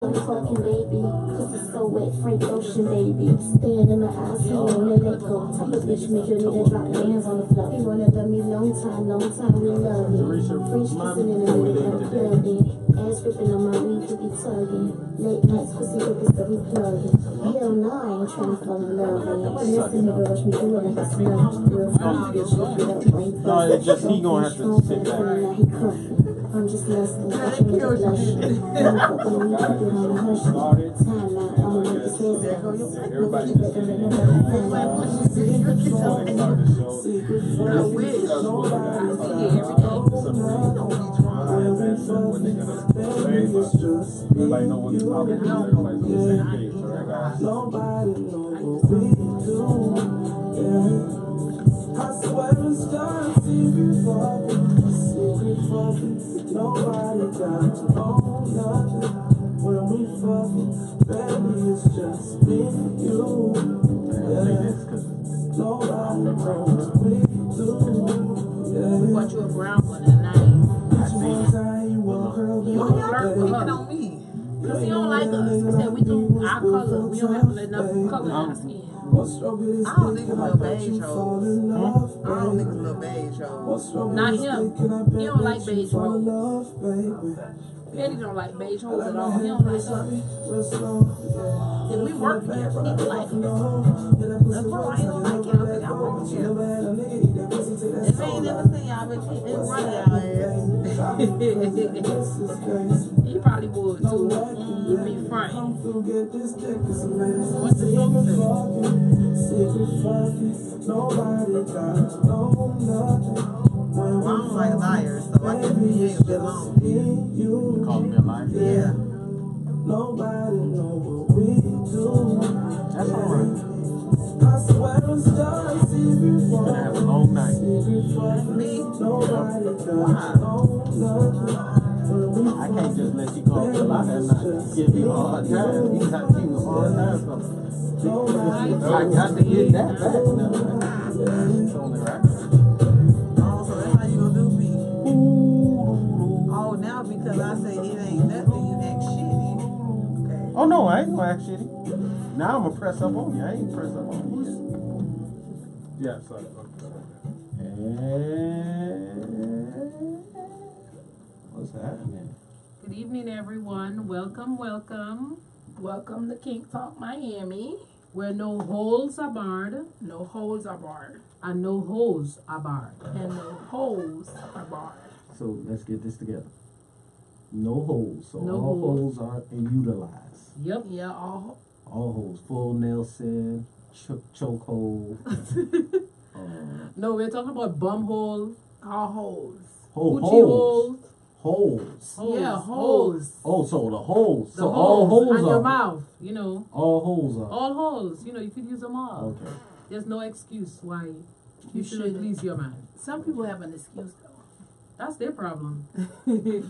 I'm talking, baby. Cause it's so wet, Frank Ocean, baby. Staring in my eyes, he wanna let go. Type of bitch make your nigga drop hands on the floor. He wanna love me long time, we love it. French kissing in the middle of the building. Ass ripping on my weed to be tugging. Late nights, pussy ripping, so we plugging. Hell no, I ain't tryna fall in love with him. Unless the nigga rush me through it like a slug. Real fast, get you get up, brain bust. No, it's just he gonna have to sit back. Now he cuffing. I'm just lusting, watching me blushing. I'm fucking when you keep it on the hush. Time out, I'ma make this head sound. Everybody just get it. Everybody know what you're talking about. Everybody's on the same page. So I got nobody knows what we do. Yeah. I swear it's just secret fucking. Nobody got to know nothing when we fucking. Baby, it's just me and you. Yeah. Nobody knows what we do. Yeah. We bought you a brown one tonight. You flirt with her on me. Because he don't like us. We said we do our color. We don't have enough color in our skin. I don't think it's little beige hoes. I don't think it's little beige hoes. Not him. He don't like beige hoes. Petty don't like beige hoes at all. He don't like us. If we work together, he would like us. That's why I don't like him. I think I'm wrong with him. If I ain't never seen y'all, but he didn't run y'all He probably would too. He'd be frank. What's the Well, I don't like liars, so I guess he ain't a bit long. you call me a liar. Yeah. Nobody know what we do. That's all right. I swear it's just secret You're gonna have a long night. Me? I can't just let you go until I have not give you a hard time. You got to give you a hard time. I got to get that back now. It's only right. Oh, so that's how you gonna do me? Oh, now because I say it ain't nothing, you act shitty. Okay. Oh no, I ain't gonna act shitty. Now I'm gonna press up on you. I ain't press up on you. Yeah, sorry. What's happening? Good evening, everyone. Welcome, welcome. Welcome to Kink Talk Miami, where no holes are barred. No holes are barred. And no holes are barred. And no holes are barred. So let's get this together. No holes. So No all holes. holes are utilized. Yep, yeah, all. All holes. Full Nelson, choke hole. No, we're talking about bum hole. All holes. Hole, Coochie holes. holes. Holes. Yeah, holes. Oh, so the holes. The So all holes holes and are. your mouth, you know. All holes are. All holes, you know, you could use them all. Okay. There's no excuse why you shouldn't shouldn't. please your man. Some people have an excuse though. That's their problem. Do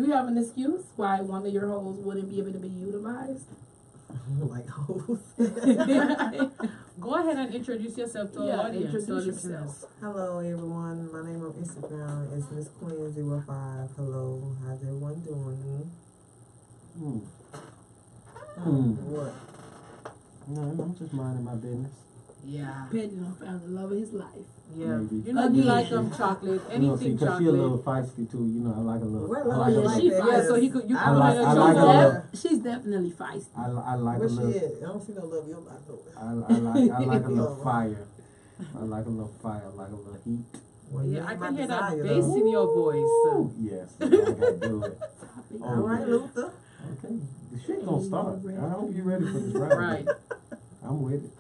you have an excuse why one of your holes wouldn't be able to be utilized? Like hoes. Go ahead and introduce yourself to our audience. introduce to our yourself. listeners. Hello everyone, my name on Instagram is Miss Queen05. Hello, how's everyone doing? What? No, I'm just minding my business. Yeah. Pedro found the love of his life. Yeah. Maybe. You know, you like chocolate, You know, see, anything because she a little chocolate. feisty too. You know, I like a little. Where I like a Lily little. at? She Like yeah, that. so he could you I could like- let I her like show a that. little- She's definitely feisty. I like Where a she little. at? I don't see no love. You're about to. I like a little fire. I like a little fire. I like a little heat. Well, Yeah, I can hear that desire, bass though. in your voice. Yes, I gotta do it. All right, Luther. Okay, the shit gonna start. I hope you're ready for this round. Right. I'm with it.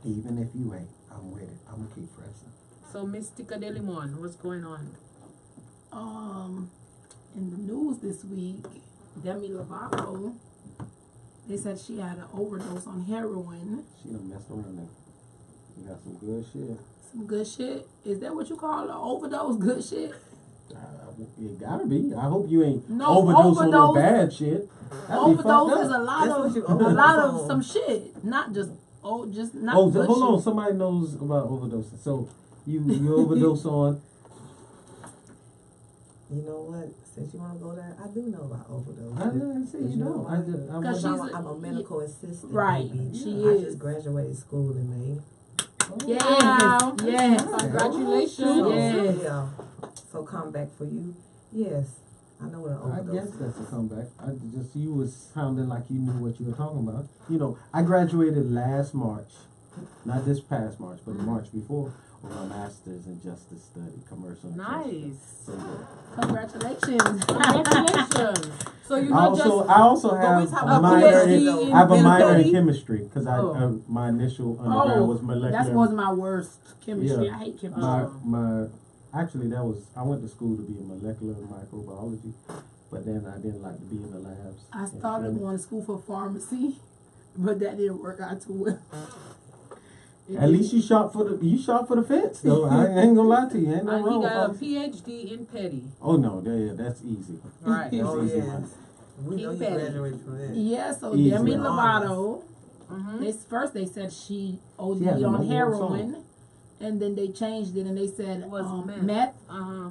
Even if you ain't, I'm with it. I'm gonna keep pressing. So Mystica de Limon, what's going on? In the news this week, Demi Lovato, they said she had an overdose on heroin. She done messed around there. You got some good shit. Some good shit. Is that what you call an overdose? Good shit? It gotta be. I hope you ain't No, overdose on no overdose- bad shit. That'd be fucked Overdose up. is a lot That's of what you a lot of overdose on. some shit. Not just not Oh, good hold on. shit. Somebody knows about overdosing. So you overdose on. You know what? Since you want to go there, I do know about overdose. I know, see, you know, I just, I Because was, she's I'm a medical assistant. right, Baby. she I is. just graduated school in May. Yes, Wow. yes. Congratulations. So, Yes. yeah. So come back for you. Yes. I know what an I overdose guess that's a comeback. You was sounding like you knew what you were talking about. You know, I graduated last March, not this past March, but the March before, with my master's in justice study, commercial justice. Nice. So, yeah. Congratulations. Congratulations. So you're I not also But we have talk a about minor. PhD I have a in minor in petty? chemistry because Oh. my initial undergrad was molecular. that was my worst chemistry. Yeah. I hate chemistry. I went to school to be a molecular microbiology, but then I didn't like to be in the labs. I started going to school for pharmacy, but that didn't work out too well. At least you shot for the fence though. I ain't gonna lie to you. Ain't no And he wrong. got a with PhD in petty. Oh no, that's easy. Right. That's Oh, easy, yes. man. We know you Petty. graduated from that. Yeah, so Easy. Demi Honest. Lovato, Mm-hmm. first they said she OD'd She has a on number one heroin, song. and then they changed it and they said It was meth. meth. Uh-huh.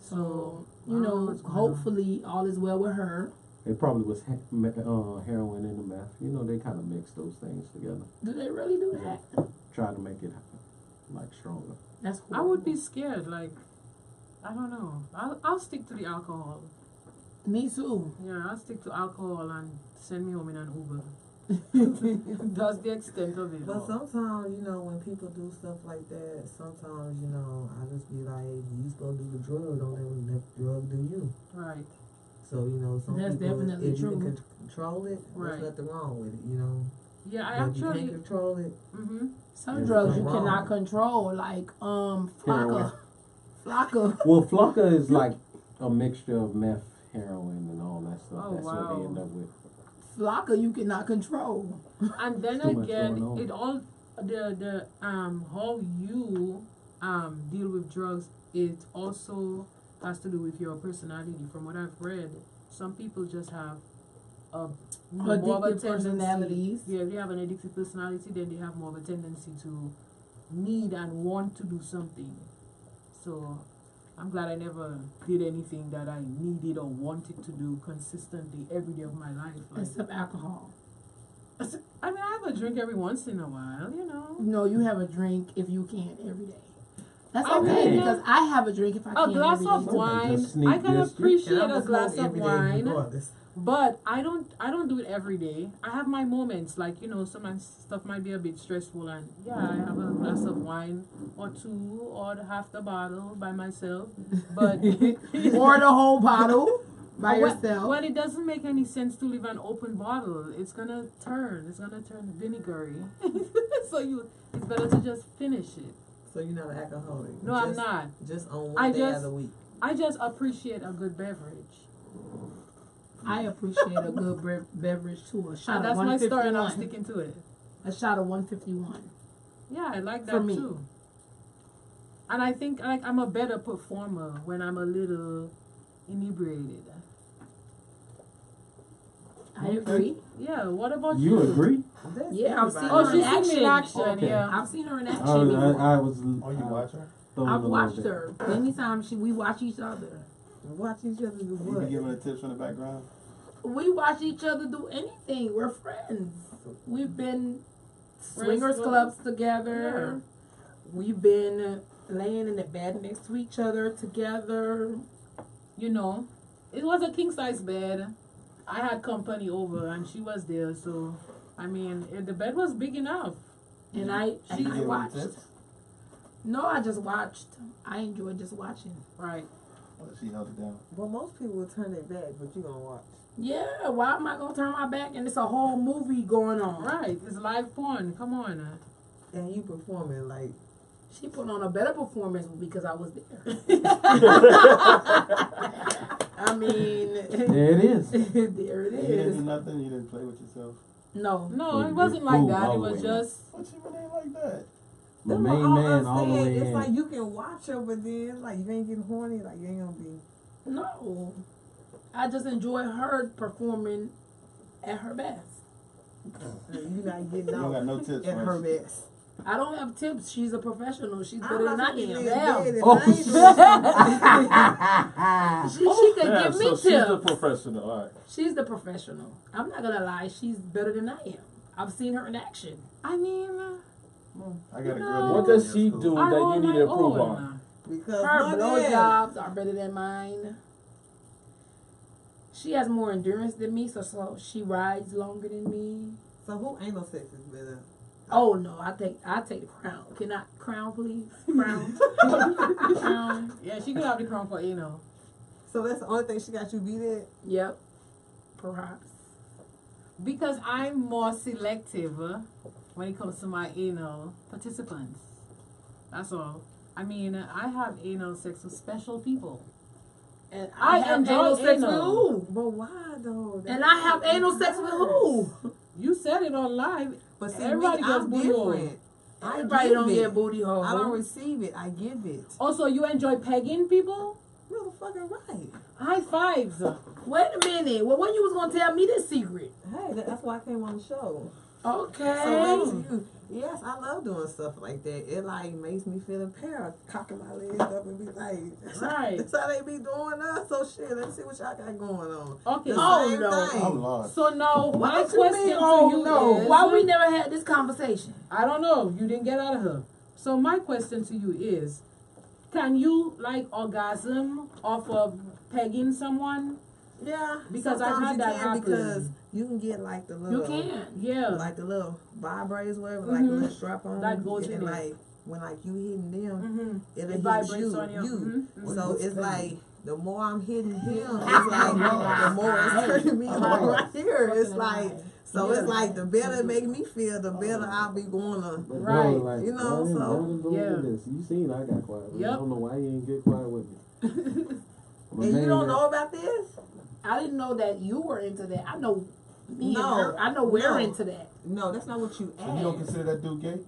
So, I don't know what's going on. hopefully all is well with her. It probably was heroin in the meth. You know, they kind of mix those things together. Do they really do that? Try to make it like stronger. That's I horrible. would be scared. Like, I don't know. I'll stick to the alcohol. Me too. Yeah, I'll stick to alcohol and send me home in an Uber. That's the extent of it. But sometimes, when people do stuff like that, sometimes, I just be like, you supposed to do the drug, don't let the drug do you. Right. So, some That's people, definitely if you true. can control it, Right. there's nothing wrong with it, Yeah, I But if you actually. can't control it, Mm-hmm. Some Yeah, drugs you wrong. cannot control, like Heroin. Flocka. Well, Flocka is like a mixture of meth, heroin, and all that stuff. Oh, That's what wow. they end up with. Flocka you cannot control. And then Too much again, going on. it all the how you deal with drugs. It also has to do with your personality. From what I've read, some people just have a more of a Addictive tendency. personalities. Yeah, if they have an addictive personality, then they have more of a tendency to need and want to do something. So I'm glad I never did anything that I needed or wanted to do consistently every day of my life. Like, Except alcohol. I mean, I have a drink every once in a while, No, you have a drink if you can every day. That's I okay mean, because I have a drink if I A can glass every day. of too. wine, Just sneak I can this, appreciate and I'm a glass smoke of every day wine, regardless. but I don't do it every day. I have my moments, like some stuff might be a bit stressful, and yeah, I have a glass of wine or two or half the bottle by myself. But Or the whole bottle by yourself. Well, it doesn't make any sense to leave an open bottle. It's gonna turn vinegary. So it's better to just finish it. So you're not an alcoholic? No, I'm not. Just on I one day just- of the week. I just appreciate a good beverage. I appreciate a good beverage too. A shot And of that's my story, and I'm 151. sticking to it. A shot of 151. Yeah, I like For that me. too. And I think I'm a better performer when I'm a little inebriated. I agree. Yeah, what about You agree? That's Yeah, I've seen everybody. Oh, her she's in seen me in action. action, Okay. yeah. I've seen her in action I before. was. Oh, you watch her? I've watched her. Anytime we watch each other. Watch each other do You what? be giving her tips from the background? We watch each other do anything. We're friends. We've been swingers clubs together. We've been laying in the bed next to each other together. It was a king size bed. I had company over, and she was there, so I mean, the bed was big enough. And I She give her watched. tips? No, I just watched. I enjoyed just watching. Right. Well, she held it down. Well, most people will turn their back, but you gonna watch. Yeah, why am I gonna turn my back and it's a whole movie going on? Right. It's live porn. Come on. And you performing like She put on a better performance because I was there. I mean, There it is. there it You didn't is. do nothing? You didn't play with yourself? No, No, Well, it wasn't you're like cool that. all It the was way. just. What you mean like that? My That's main what man all the I'm way saying. It's in. like you can watch her, but then like you ain't getting horny, like you ain't gonna be. no. I just enjoy her performing at her best. You not getting You don't got out no tips at for her us. best. I don't have tips. She's a professional. She's better than I am. She could give me so tips. she's the professional. All right. She's the professional. I'm not gonna lie. She's better than I am. I've seen her in action. I mean, I got a girl. What does she do that you need to improve on? because Her one blowjobs are better than mine. She has more endurance than me, so she rides longer than me. So who anal sex is better? Oh no, I take the crown. Can I crown, please? Crown. Crown. Yeah, she could have the crown for anal. So that's the only thing she got you beat at? Yep. Perhaps. Because I'm more selective when it comes to my anal participants. That's all. I mean, I have anal sex with special people. And I have enjoy anal sex with anal. who? But why though? And I have anal sex with who? You said it on live. But see, Everybody me, gets I'm booty hole. different. I Everybody give don't it. get booty hole. I don't receive it. I give it. Also, you enjoy pegging people? Motherfucking right. High fives. Wait a minute. Well, when you was gonna tell me this secret? Hey, that's why I came on the show. Okay. So back to you. Yes, I love doing stuff like that. It like makes me feel empowered, cocking my legs up and be like, Right. that's how they be doing us. So shit, let's see what y'all got going on. Okay. The Oh, same no. thing. I'm lost. So now, my What you question mean, to oh, you no. is... Why we never had this conversation? I don't know. You didn't get out of her. So my question to you is, can you like orgasm off of pegging someone? Yeah, Because I've sometimes had you that can happen. because you can get like the little, You can. Yeah. like the little vibrators, whatever, like the little strap on That goes and in there. like when like you hitting them, Mm-hmm. it'll It hit vibrates you. on you. Mm-hmm. So it's like the more I'm hitting him, it's like the more it's hurting me on right here. It's like so it's like the better it make me feel, the better I'll be gonna. Right. Like, You know, why so- didn't go Yeah. with this? You seen I got quiet. Yep. I don't know why you ain't get quiet with me. And you don't know about this? I didn't know that you were into that. I know me No, and her. I know we're no. into that. No, that's not what you So you don't asked. consider that dude gay?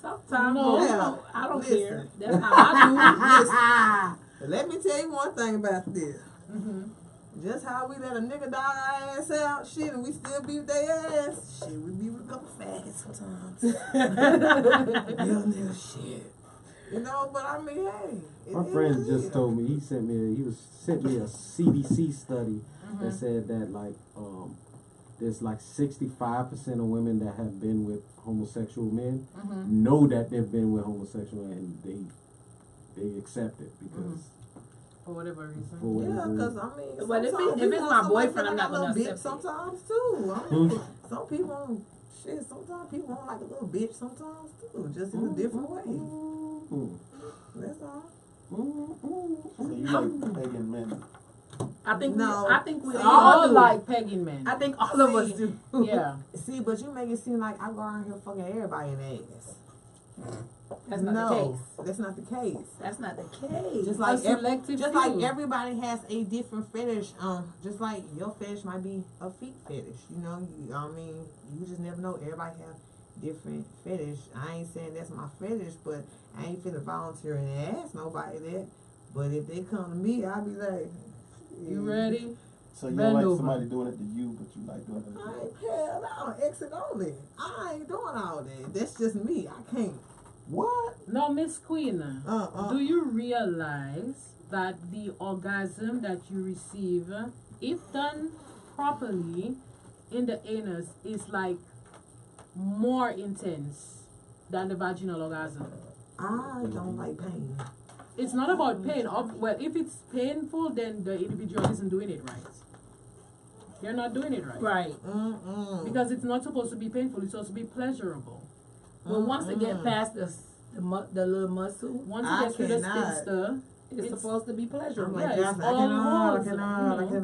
Sometimes No. I don't Listen. care. That's how I Let me tell you one thing about this. Mm-hmm. Just how we let a nigga dog our ass out, shit, and we still beat their ass. Shit, we be with a couple faggots sometimes. Real nigga shit. You know, but I mean, hey. My friend just told me he sent me a CDC study that said that like there's like 65% of women that have been with homosexual men know that they've been with homosexual and they accept it because For whatever reason. for whatever Yeah, reason. because I mean, But if sometimes it's you my want somebody boyfriend, I'm to not like a little gonna bitch accept it. sometimes too. I mean, some people, shit, sometimes people want like a little bitch sometimes too, just in a different way. That's all. So you like pagan men? I think No. I think we We all all do. like pegging men. I think all of us do. Yeah. See, but you make it seem like I go around here fucking everybody in the ass. That's not no, the case. that's not the case. That's not the case. Just like selective just few. like everybody has a different fetish. Just like your fetish might be a feet fetish. You know, I mean, you just never know. Everybody have different fetish. I ain't saying that's my fetish, but I ain't finna volunteer and ask nobody that. But if they come to me, I'll be like, You ready? So you Bend don't like over. somebody doing it to you, but you like doing it to I them? ain't hell no, exit only. I ain't doing all that. That's just me. I can't. What? Now, Miss Queen, do you realize that the orgasm that you receive, if done properly in the anus, is like more intense than the vaginal orgasm? I don't like pain. It's not about pain. Well, if it's painful, then the individual isn't doing it right. They're not doing it right. Right. Because it's not supposed to be painful. It's supposed to be pleasurable. But once they get past the little muscle, Once I it gets through the cannot. sphincter, it's supposed to be I'm pleasurable. like, Yeah, yes, it's I all cannot.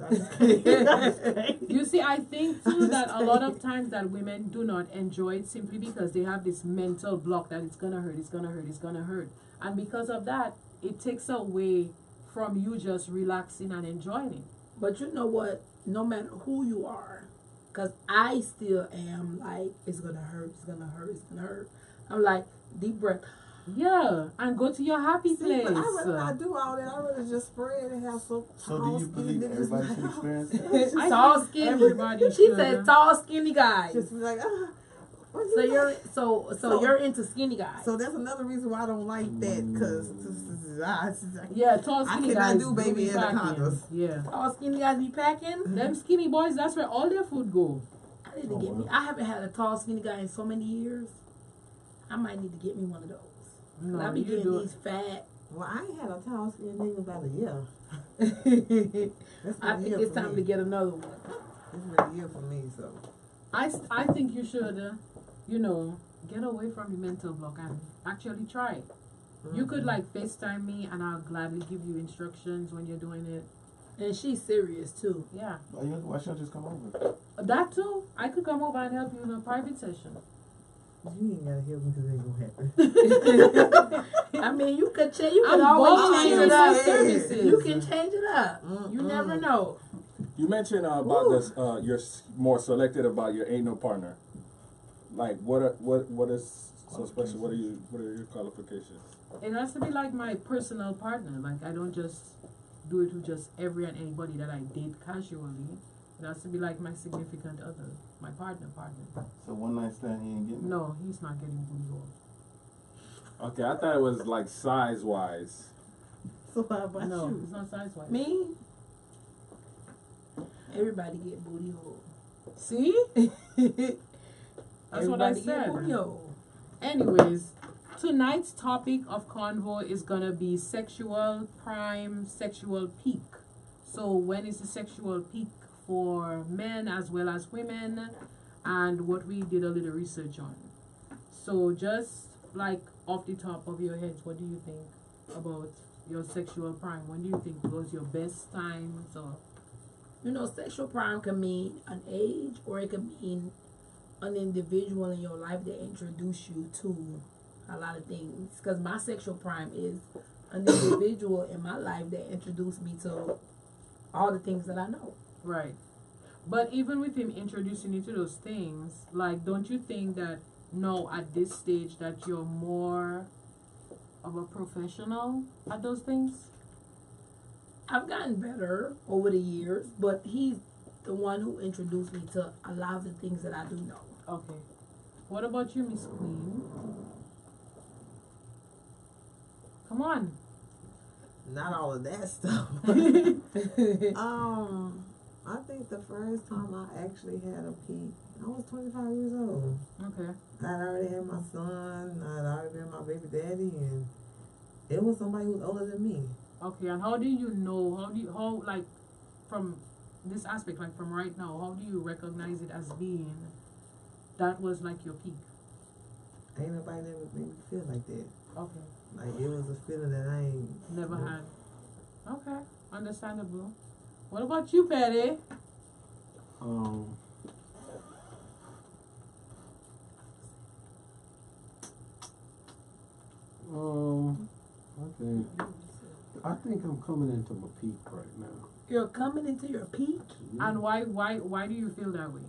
I just can't. you see, I think too that a lot of times that women do not enjoy it simply because they have this mental block that it's gonna hurt, it's gonna hurt, it's gonna hurt. And because of that, it takes away from you just relaxing and enjoying it. But you know what? No matter who you are, because I still am like, it's gonna hurt, it's gonna hurt, it's gonna hurt. I'm like, deep breath. Yeah, and go to your happy See, place. but I rather not do all that. I rather just spread and have some So tall, do you skinny believe niggas everybody in should my experience house. that? I Tall, think skinny. everybody She should. said tall, skinny guys. Just be like, So you're into skinny guys. So that's another reason why I don't like that, because Yeah, tall I skinny cannot guys do baby be packing. anacondas. Yeah. All skinny guys be packing. Them skinny boys, that's where all their food go. I need to get me. I haven't had a tall skinny guy in so many years. I might need to get me one of those. No, I be you getting do these fat. Well, I ain't had a tall skinny nigga about a year. I think it's time to get another one. It's been a year for me, so. I think you should, get away from the mental block and actually try it. You could FaceTime me and I'll gladly give you instructions when you're doing it. And she's serious too. Yeah. Why shouldn't I just come over? That too. I could come over and help you in a private session. You ain't gotta help me because it ain't gonna happen. I mean, you could change. You can I'm always change it up. services. You can change it up. You never know. You mentioned about this. You're more selected about your anal partner. Like what is so special? What are your qualifications? It has to be like my personal partner. Like I don't just do it with just every and anybody that I date casually. It has to be like my significant other, my partner. So one night stand, he ain't getting it? No, he's not getting booty hole. Okay, I thought it was like size wise. So how about No, you? it's not size wise. Me? Everybody get booty hole. See? That's what I Everybody get booty said. hole. Anyways, tonight's topic of convo is gonna be sexual prime, sexual peak. So when is the sexual peak for men as well as women, and what we did a little research on. So just like off the top of your heads, what do you think about your sexual prime? When do you think was your best time? So Sexual prime can mean an age, or it can mean an individual in your life that introduced you to a lot of things. Because my sexual prime is an individual in my life that introduced me to all the things that I know. right. But even with him introducing you to those things, don't you think that now at this stage that you're more of a professional at those things? I've gotten better over the years, but he's the one who introduced me to a lot of the things that I do know. Okay. What about you, Miss Queen? Come on. Not all of that stuff. I think the first time I actually had a peak, I was 25 years old. Okay. I'd already had my son, I'd already been my baby daddy, and it was somebody who was older than me. Okay, and how do you know, from this aspect, from right now, how do you recognize it as being, that was your peak? Ain't nobody never made me feel like that. Okay. Like, it was a feeling that I ain't Never had. Okay, understandable. What about you, Patty? I think I'm coming into my peak right now. You're coming into your peak? And why do you feel that way?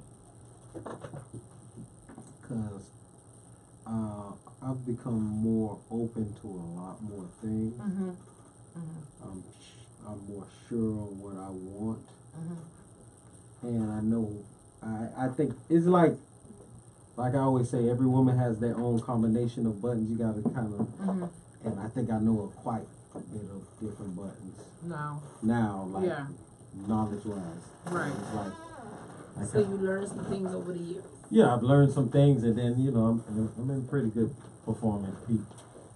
Because I've become more open to a lot more things. Mm-hmm. I'm more sure on what I want. Mm-hmm. And I know, I think it's like I always say, every woman has their own combination of buttons. You got to kind of, and I think I know quite a bit of different buttons. Now, yeah. Knowledge-wise. Right. So you learned some things over the years. Yeah, I've learned some things, and then, I'm in pretty good performance peak.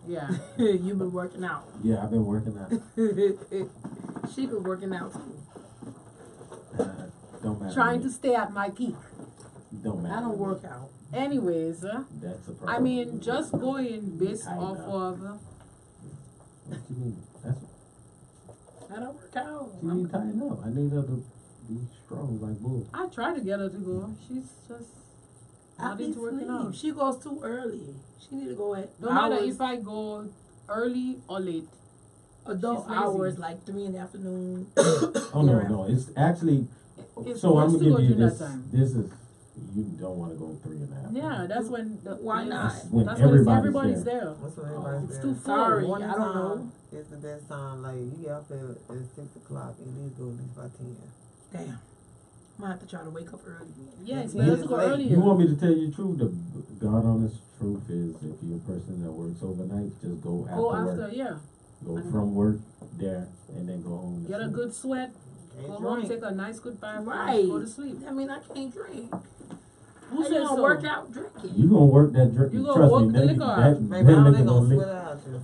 yeah. You've been working out. Yeah, I've been working out. She been working out too. Don't matter. Trying to stay at my peak. Don't matter. I don't work out. Anyways, That's a problem. I mean, just going based off of. What you mean? That's I don't work out. she need to tighten up. I need her to be strong like bull. I try to get her to go. She's just not into working out. She goes too early. She need to go at No matter if I go early or late. adult she's lazy. hours, like 3 in the afternoon. Oh no, it's actually. It's So I'm worse gonna to give you go during this. that time. This is you don't want to go 3.5. Yeah, that's when. Why not? That's when That's when everybody's there. That's what everybody's It's doing. too full. Sorry, Morning I don't time know. is the best time. Like, you get up at 6 o'clock, at least go at least by 10. Damn. might have to try to wake up early. Yeah, it's Yeah, better it's to go late. earlier. You want me to tell you the truth? The God honest truth is, if you're a person that works overnight, just go after Go work. after, yeah. Go from work there and then go home. and Get a sleep. good sweat. Can't Go home, drink. take a nice good bath, Right. go to sleep. I mean, I can't drink. Who How said you gonna so? work out drinking? You gonna work that drink? You gonna Trust work me, the that, liquor that, out. Maybe I don't liquor think gonna lick. sweat out you.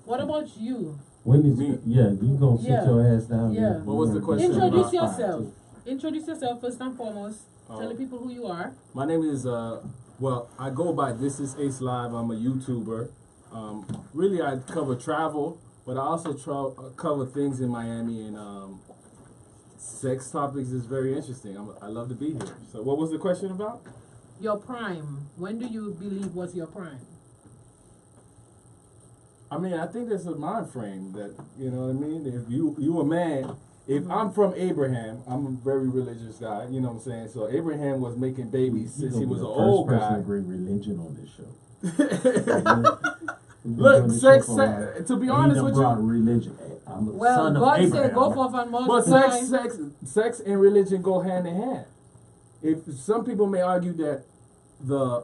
What about you? When is Me. yeah, you gonna sit Yeah. your ass down Yeah. there. What was the question? Introduce about yourself. Introduce yourself first and foremost. Tell the Oh. people who you are. My name is well, I go by This Is Ace Live. I'm a YouTuber. Really, I cover travel, but I also cover things in Miami, and sex topics is very interesting. I love to be here. So, what was the question about? Your prime. When do you believe was your prime? I mean, I think there's a mind frame that, you know what I mean. If you a man, if I'm from Abraham, I'm a very religious guy. You know what I'm saying. So Abraham was making babies since he was an old person guy. to bring religion on this show. Look, sex. To be honest with you, religion. I'm a Well, son of God Abraham. said go forth and but multiply. sex and religion go hand in hand. If some people may argue that the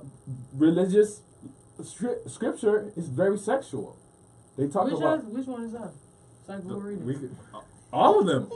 religious scripture is very sexual, they talk about Which one is that? So I can go read it. all of them.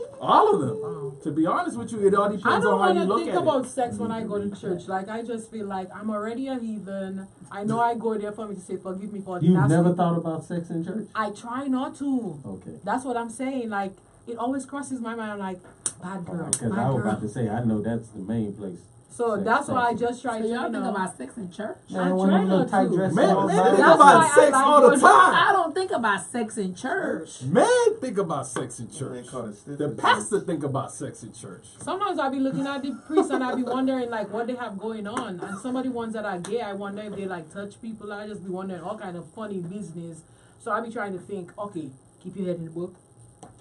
To be honest with you, it all I depends don't on how you want to look think at about it. sex when I go to church. Like, I just feel like I'm already a heathen. I know I go there for me to say, forgive me for the You've nasty. never thought about sex in church? I try not to. Okay. That's what I'm saying. Like, it always crosses my mind. I'm like, bad girl, Because bad I was girl. about to say, I know that's the main place. So sex, that's why I sex. just try So to, y'all you think know. about sex in church? I Man, one try of them little not tight to. dresses Man, all man, night. think That's about why I sex like all the going- time. I don't think about sex in church. Man, think about sex in church. They call it stiff The in pastor think about sex in church. Sometimes I'll be looking at the priest and I'll be wondering like what they have going on. And some of the ones that are gay, I wonder if they like touch people. I just be wondering all kind of funny business. So I'll be trying to think, okay, keep your head in the book,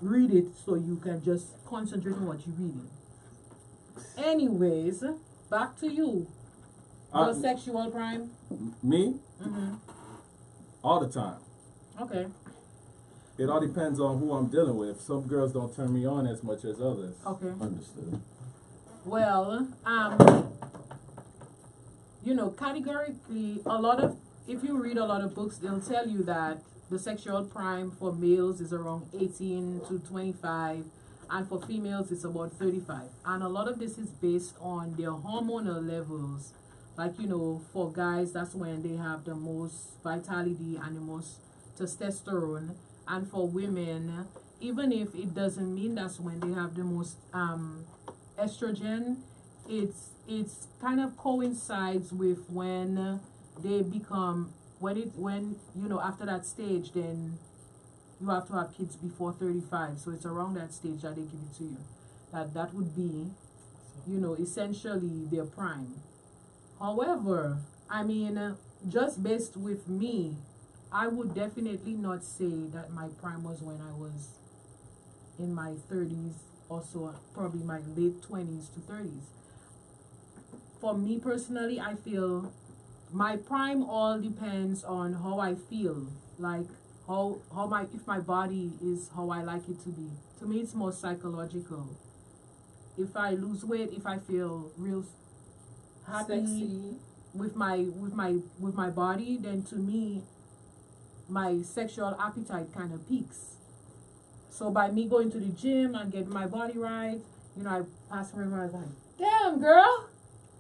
read it so you can just concentrate on what you're reading. Anyways, back to you. Your sexual prime? Me? Mm-hmm. All the time. Okay. It all depends on who I'm dealing with. Some girls don't turn me on as much as others. Okay. Understood. Well, you know, categorically, if you read a lot of books, they'll tell you that the sexual prime for males is around 18 to 25, and for females, it's about 35. And a lot of this is based on their hormonal levels. Like, you know, for guys, that's when they have the most vitality and the most testosterone. And for women, even if it doesn't mean that's when they have the most estrogen, it's kind of coincides with when they become when you know, after that stage, then you have to have kids before 35. So it's around that stage that they give it to you. That would be, you know, essentially their prime. However, I mean, just based with me, I would definitely not say that my prime was when I was in my 30s or so, probably my late 20s to 30s. For me personally, I feel my prime all depends on how I feel, like if my body is how I like it to be. To me, it's more psychological. If I lose weight, if I feel real happy Sexy. with my body, then to me, my sexual appetite kind of peaks. So by me going to the gym and getting my body right, you know, I pass around and I was like, damn girl,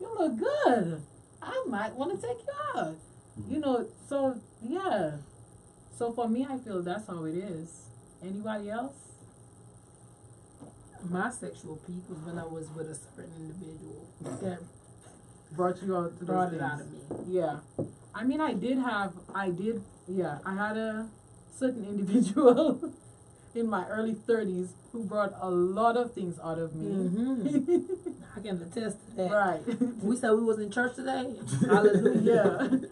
you look good. I might want to take you out. You know, so yeah. So for me, I feel that's how it is. Anybody else? My sexual peak was when I was with a certain individual that Brought you out to brought those it out things. of me. Yeah. I mean, I had a certain individual in my early 30s who brought a lot of things out of me. Mm-hmm. I can attest to that. Right. We said we was in church today. Hallelujah. Yeah.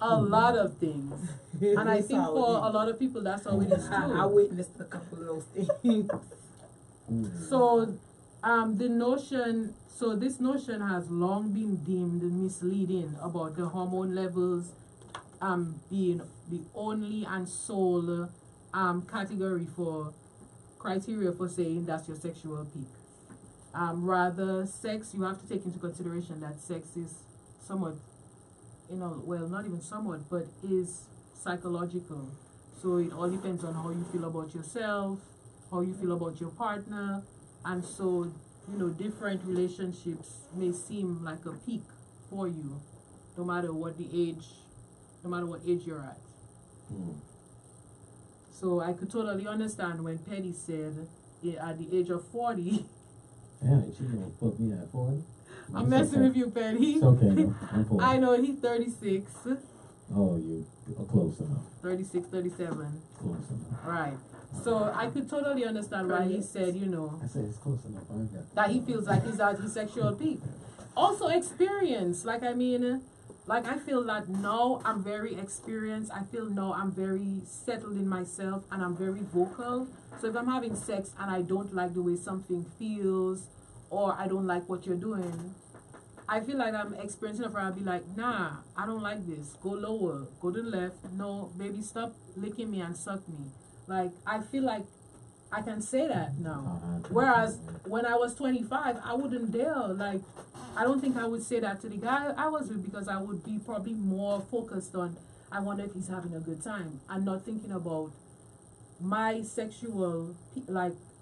A lot of things. And I think for a lot of people, that's how it is too. I witnessed a couple of those things. So, this notion has long been deemed misleading about the hormone levels being the only and sole category for criteria for saying that's your sexual peak. Rather, sex, you have to take into consideration that sex is somewhat, well, not even somewhat, but is psychological. So it all depends on how you feel about yourself, how you feel about your partner, and so, different relationships may seem like a peak for you, no matter what age you're at. So I could totally understand when Petty said at the age of 40. Yeah, she gonna put me at 40. I'm messing with you, Petty. It's okay, though. I'm 40. I know he's 36. Oh, you are close enough. 36, 37. Close enough. Right. So I could totally understand why he said, I said it's close enough. I got that he feels like he's at his sexual peak. Also experience. I feel that now I'm very experienced. I feel now I'm very settled in myself and I'm very vocal. So if I'm having sex and I don't like the way something feels or I don't like what you're doing, I feel like I'm experienced enough where I'll be like, nah, I don't like this. Go lower. Go to the left. No, baby, stop licking me and suck me. Like, I feel like I can say that now. Whereas when I was 25, I wouldn't dare. Like, I don't think I would say that to the guy I was with because I would be probably more focused on, I wonder if he's having a good time and not thinking about my sexual,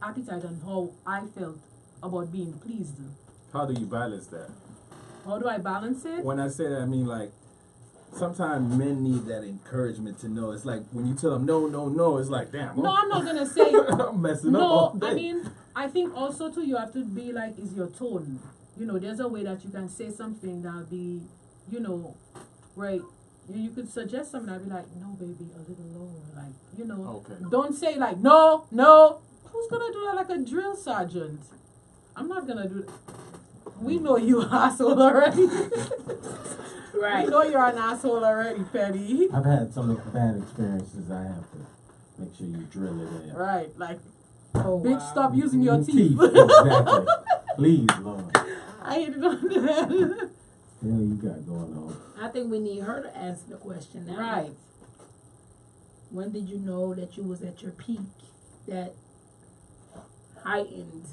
appetite and how I felt about being pleased. How do you balance that? How do I balance it? When I say that, I mean sometimes men need that encouragement to know. It's like when you tell them no, no, no, it's like, damn. No, I'm not going to say. I'm messing up all day. I mean, I think also too, you have to be like, is your tone. There's a way that you can say something that'll be, right. You could suggest something that'll be like, no, baby, a little lower. Okay. Don't say like, no, no. Who's going to do that like a drill sergeant? I'm not going to do that. We know you asshole already. Right. We know you're an asshole already, Petty. I've had some bad experiences. I have to make sure you drill it in. Right, like, bitch, stop using your teeth. Exactly. Please, Lord. I hate it on that. The hell you got going on? I think we need her to answer the question now. Right. When did you know that you was at your peak, that heightened?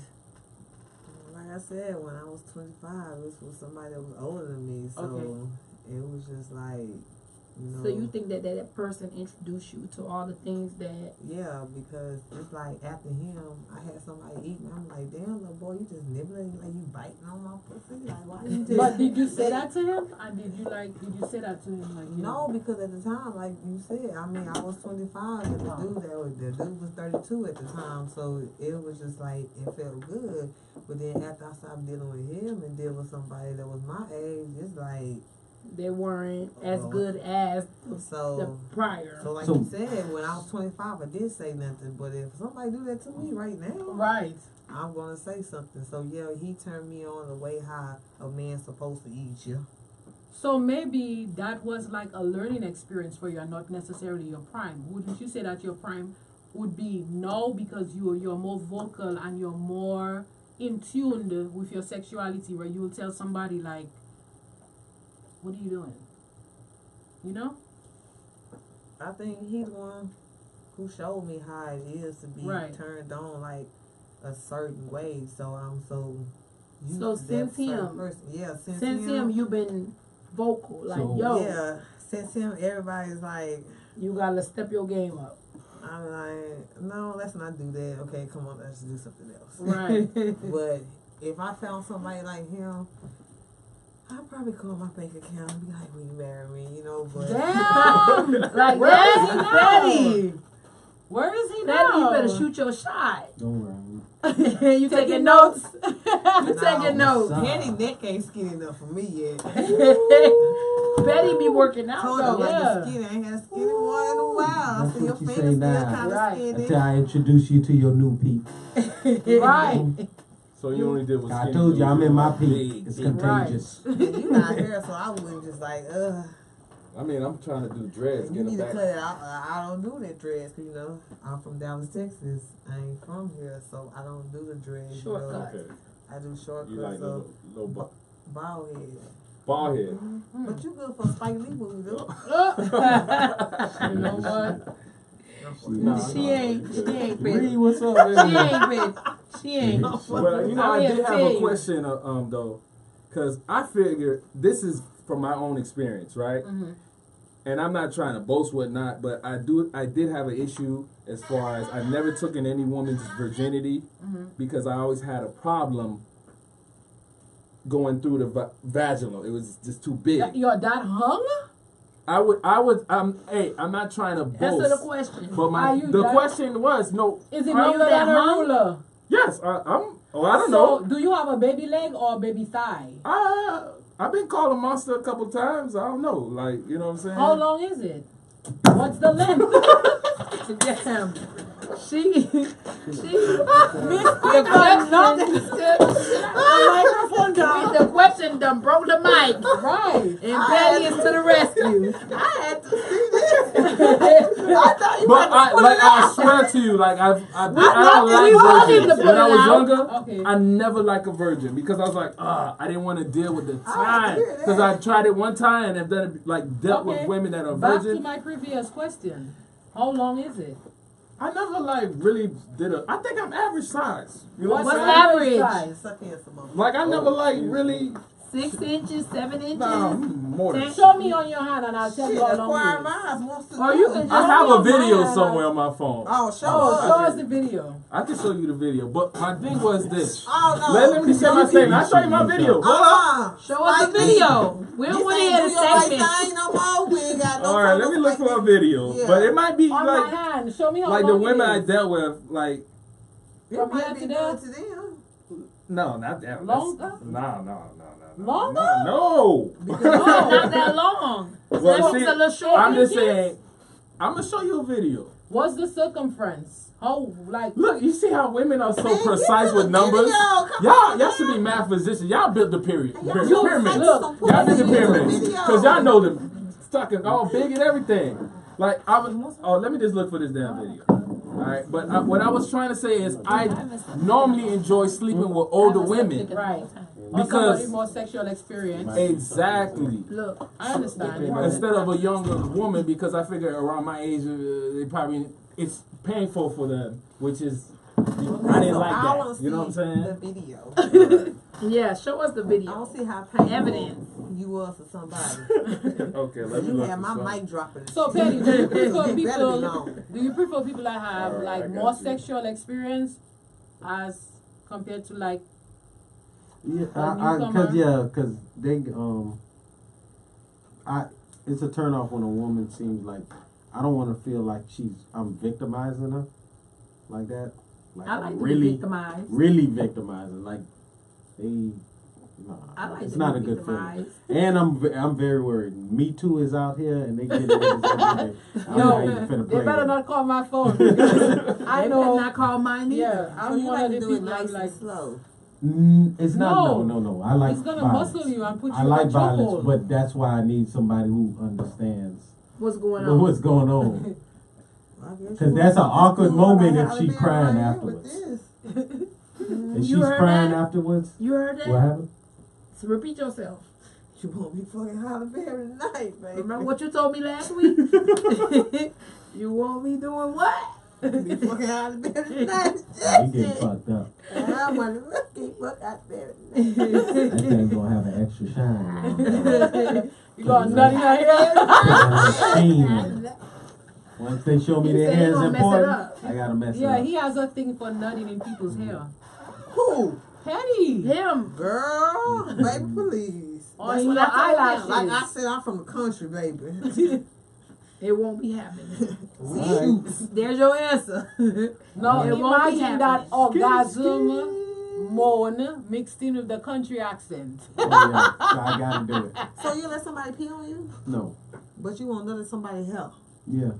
Like I said, when I was 25, this was somebody that was older than me, so it was just like, So you think that person introduced you to all the things that? Yeah, because it's like after him, I had somebody eating. I'm like, damn, little boy, you just nibbling, like you biting on my pussy. Like, why you just? But did you say that to him? And did you say that to him? Like, no, because at the time, like you said, I mean, I was 25, and the dude was 32 at the time, so it was just like it felt good. But then after I stopped dealing with him and dealing with somebody that was my age, it's like. They weren't as good as the prior. So like you said, when I was 25, I did say nothing. But if somebody do that to me right now, right, I'm gonna say something. So yeah, he turned me on the way how a man's supposed to eat you. So maybe that was like a learning experience for you, and not necessarily your prime. Wouldn't you say that your prime would be no, because you're more vocal and you're more in tune with your sexuality, where you will tell somebody like, what are you doing? I think he's the one who showed me how it is to be turned on like a certain way. So I'm so used to since him, since him, you've been vocal. Like, yeah, since him, everybody's like, you gotta step your game up. I'm like, no, let's not do that. Okay, come on, let's do something else. Right. But if I found somebody like him, I'd probably call my bank account and be like, will you marry me? But damn, like, where is he now? Where is he now? You better shoot your shot. Don't worry. You taking notes? You taking notes? Petty neck ain't skinny enough for me yet. Betty be working out though. Like skinny. I ain't had skinny one in a while. That's So your what you fingers say still now. kind of skinny. Until I introduce you to your new peak. Right. So you only did what I told you I'm in my peak. It's contagious. You not here, so I wouldn't just like, I mean, I'm trying to do dreads. You need to cut it out. I don't do that dreads, because, I'm from Dallas, Texas. I ain't from here, so I don't do the dreads. Shortcuts. Okay. I do shortcuts. You like of little bald head. Bald head. Mm-hmm. But you good for Spike Lee movies, though. You know what? She ain't Reed, ready. what's up, She man? ain't ready. She ain't. Well, you know, I did have a question, though, because I figure this is from my own experience, right? And I'm not trying to boast whatnot, but I did have an issue as far as I never took in any woman's virginity because I always had a problem going through the vaginal. It was just too big. Your dad hung? Hey, I'm not trying to boast. Answer the question. But the question was, no. Is it longer than a ruler? Yes, I don't So, know. do you have a baby leg or a baby thigh? I've been called a monster a couple times. I don't know. Like, you know what I'm saying? How long is it? What's the length? Damn. She missed the microphone down. The question done broke the mic. Right. And Patty is to the rescue. I had to see this. I thought you But I swear to you, like I don't like virgins. When I was younger, I never liked a virgin because I was like, I didn't want to deal with the time because I tried it one time and have done it, like dealt with women that are virgin. Back to my previous question. How long is it? I never like really did I think I'm average size. You know What's what I'm average saying? size? Like I never like really 6 inches, 7 inches. No, more than Show me on your hand and I'll tell you how long it is. Or you can I have a video somewhere on my phone. Show us the video. I can show you the video, but my thing was this. Oh, no. Let me say my statement. I'll show you my video. Hold up. Show us the video. We don't want to hear the statement. No more. We ain't got no. All right, let me look for a video. Yeah. But it might be On like my hand. Show me how like long the women it I is. dealt with, like From here to there? no, not that Longer? No. Longer? No. No, not that long. Well, see, a little short. I'm just saying. I'm gonna show you a video. What's the circumference? How like? Look, you see how women are so precise with numbers. Y'all should be math physicians. Y'all built the pyramids. Y'all did the pyramids because y'all know them fucking all big and everything. Like let me just look for this damn video. All right, but what I was trying to say is I normally enjoy sleeping with older women. Right. Because more sexual experience. Exactly. Look, I understand. Instead of a younger woman, because I figure around my age, it's painful for them, which is I didn't like that. You know what I'm saying? The video. Yeah, show us the video. I don't see how painful evidence you was for somebody. Okay, let me You look. had my mic dropping. So Penny, do you prefer It better be long. people? Do you prefer people that have All right, I like got more you. sexual experience as compared to like? Yeah, newcomer? cause they it's a turn off when a woman seems like I don't want to feel like I'm victimizing her like that. Like I like really, to be victimized. really victimizing. Like I like it's to not be a good victimized. feeling. And I'm very worried. Me Too is out here and they get it every day. I'm Yo, not even finna they play better with not call my phone. Because I know. Not call mine either. Yeah, So I'm you one like of to the do it people nice I'm like. and slow. It's not. No. I like. He's gonna violence. muscle you and put you I like in a violence, chokehold. but that's why I need somebody who understands What's going on? what's going on. Because that's an awkward moment if she's crying afterwards. If she's crying afterwards, You heard that? what happened? So repeat yourself. You want me fucking Halle Berry tonight, baby. Remember what you told me last week? You want me doing what? Be fucking Halle Berry tonight. You getting fucked up. I want to keep fucking Halle Berry. That thing gonna have an extra shine. You got nut in her hair? Once they show me He their said he hair's gonna mess it important, up. I gotta mess it Yeah, up. he has a thing for nutting in people's hair. Who? Petty. Him. Girl, baby, please. On That's your what I told eyelashes. him. Like I said, I'm from the country, baby. It won't be happening. All There's your answer. No, It won't be imagine that happening. orgasm moan mixed in with the country accent. Oh, yeah. So I gotta do it. So you let somebody pee on you, No. but you won't let somebody help. Yeah.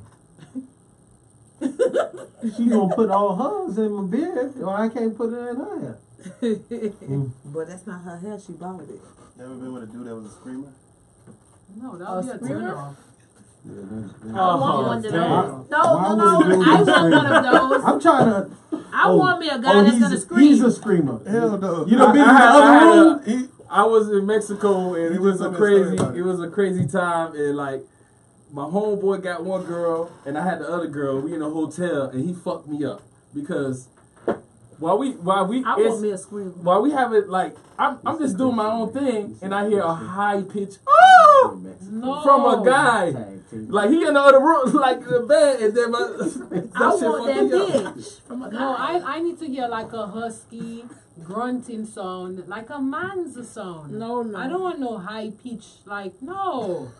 She gonna put all hers in my beard, or I can't put it in her hair. But that's not her hair. She bought it. Ever been with a dude that was a screamer? No, that would be a turn screamer? off. Yeah, I want one of damn. those. No, Why no, would no. you I do want one of scream? those. I'm trying to. I want me a guy that's gonna scream. He's a screamer. Hell no. You done been in the other room? I was in Mexico and He it was just a told me a story crazy. about it. It was a crazy time and like my homeboy got one girl, and I had the other girl. We in a hotel, and he fucked me up because while we I want me a scream. while we have it like I'm just doing my own thing, and I hear a high pitch oh from a guy. Like he in the other room, like in the bed, and then I want that bitch from a guy. No, I need to hear like a husky grunting sound, like a man's sound. No. I don't want no high pitch, like no.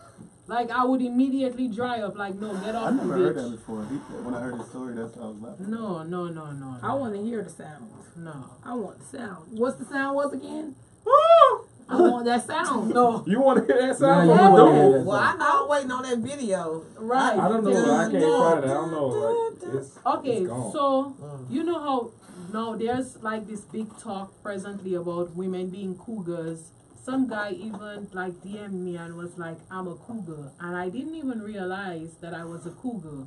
Like I would immediately dry up, like no, get off I the never heard that bitch. before. When I heard his story, that's how I was laughing. No. I want to hear the sound. No. I want the sound. What's the sound was again? I want that sound. No. You want to hear that sound? Nah, you from a wanna dude? hear that Well, I sound. know I'm waiting on that video. Right. I don't know. I can't find it. I don't know. Like, Okay, it's gone. so you know how now there's like this big talk presently about women being cougars. Some guy even like DM'd me and was like, "I'm a cougar," and I didn't even realize that I was a cougar.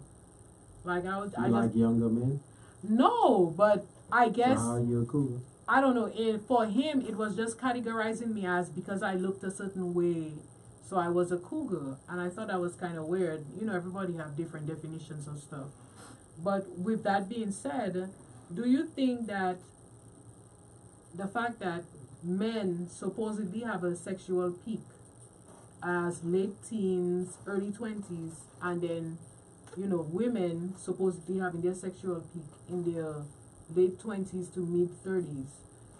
Like I was, I like just younger men? no, but I guess So how are you a cougar? I don't know. For him, it was just categorizing me as because I looked a certain way, so I was a cougar, and I thought that was kind of weird. You know, everybody have different definitions of stuff. But with that being said, do you think that the fact that men supposedly have a sexual peak as late teens, early 20s, and then, you know, women supposedly having their sexual peak in their late 20s to mid 30s.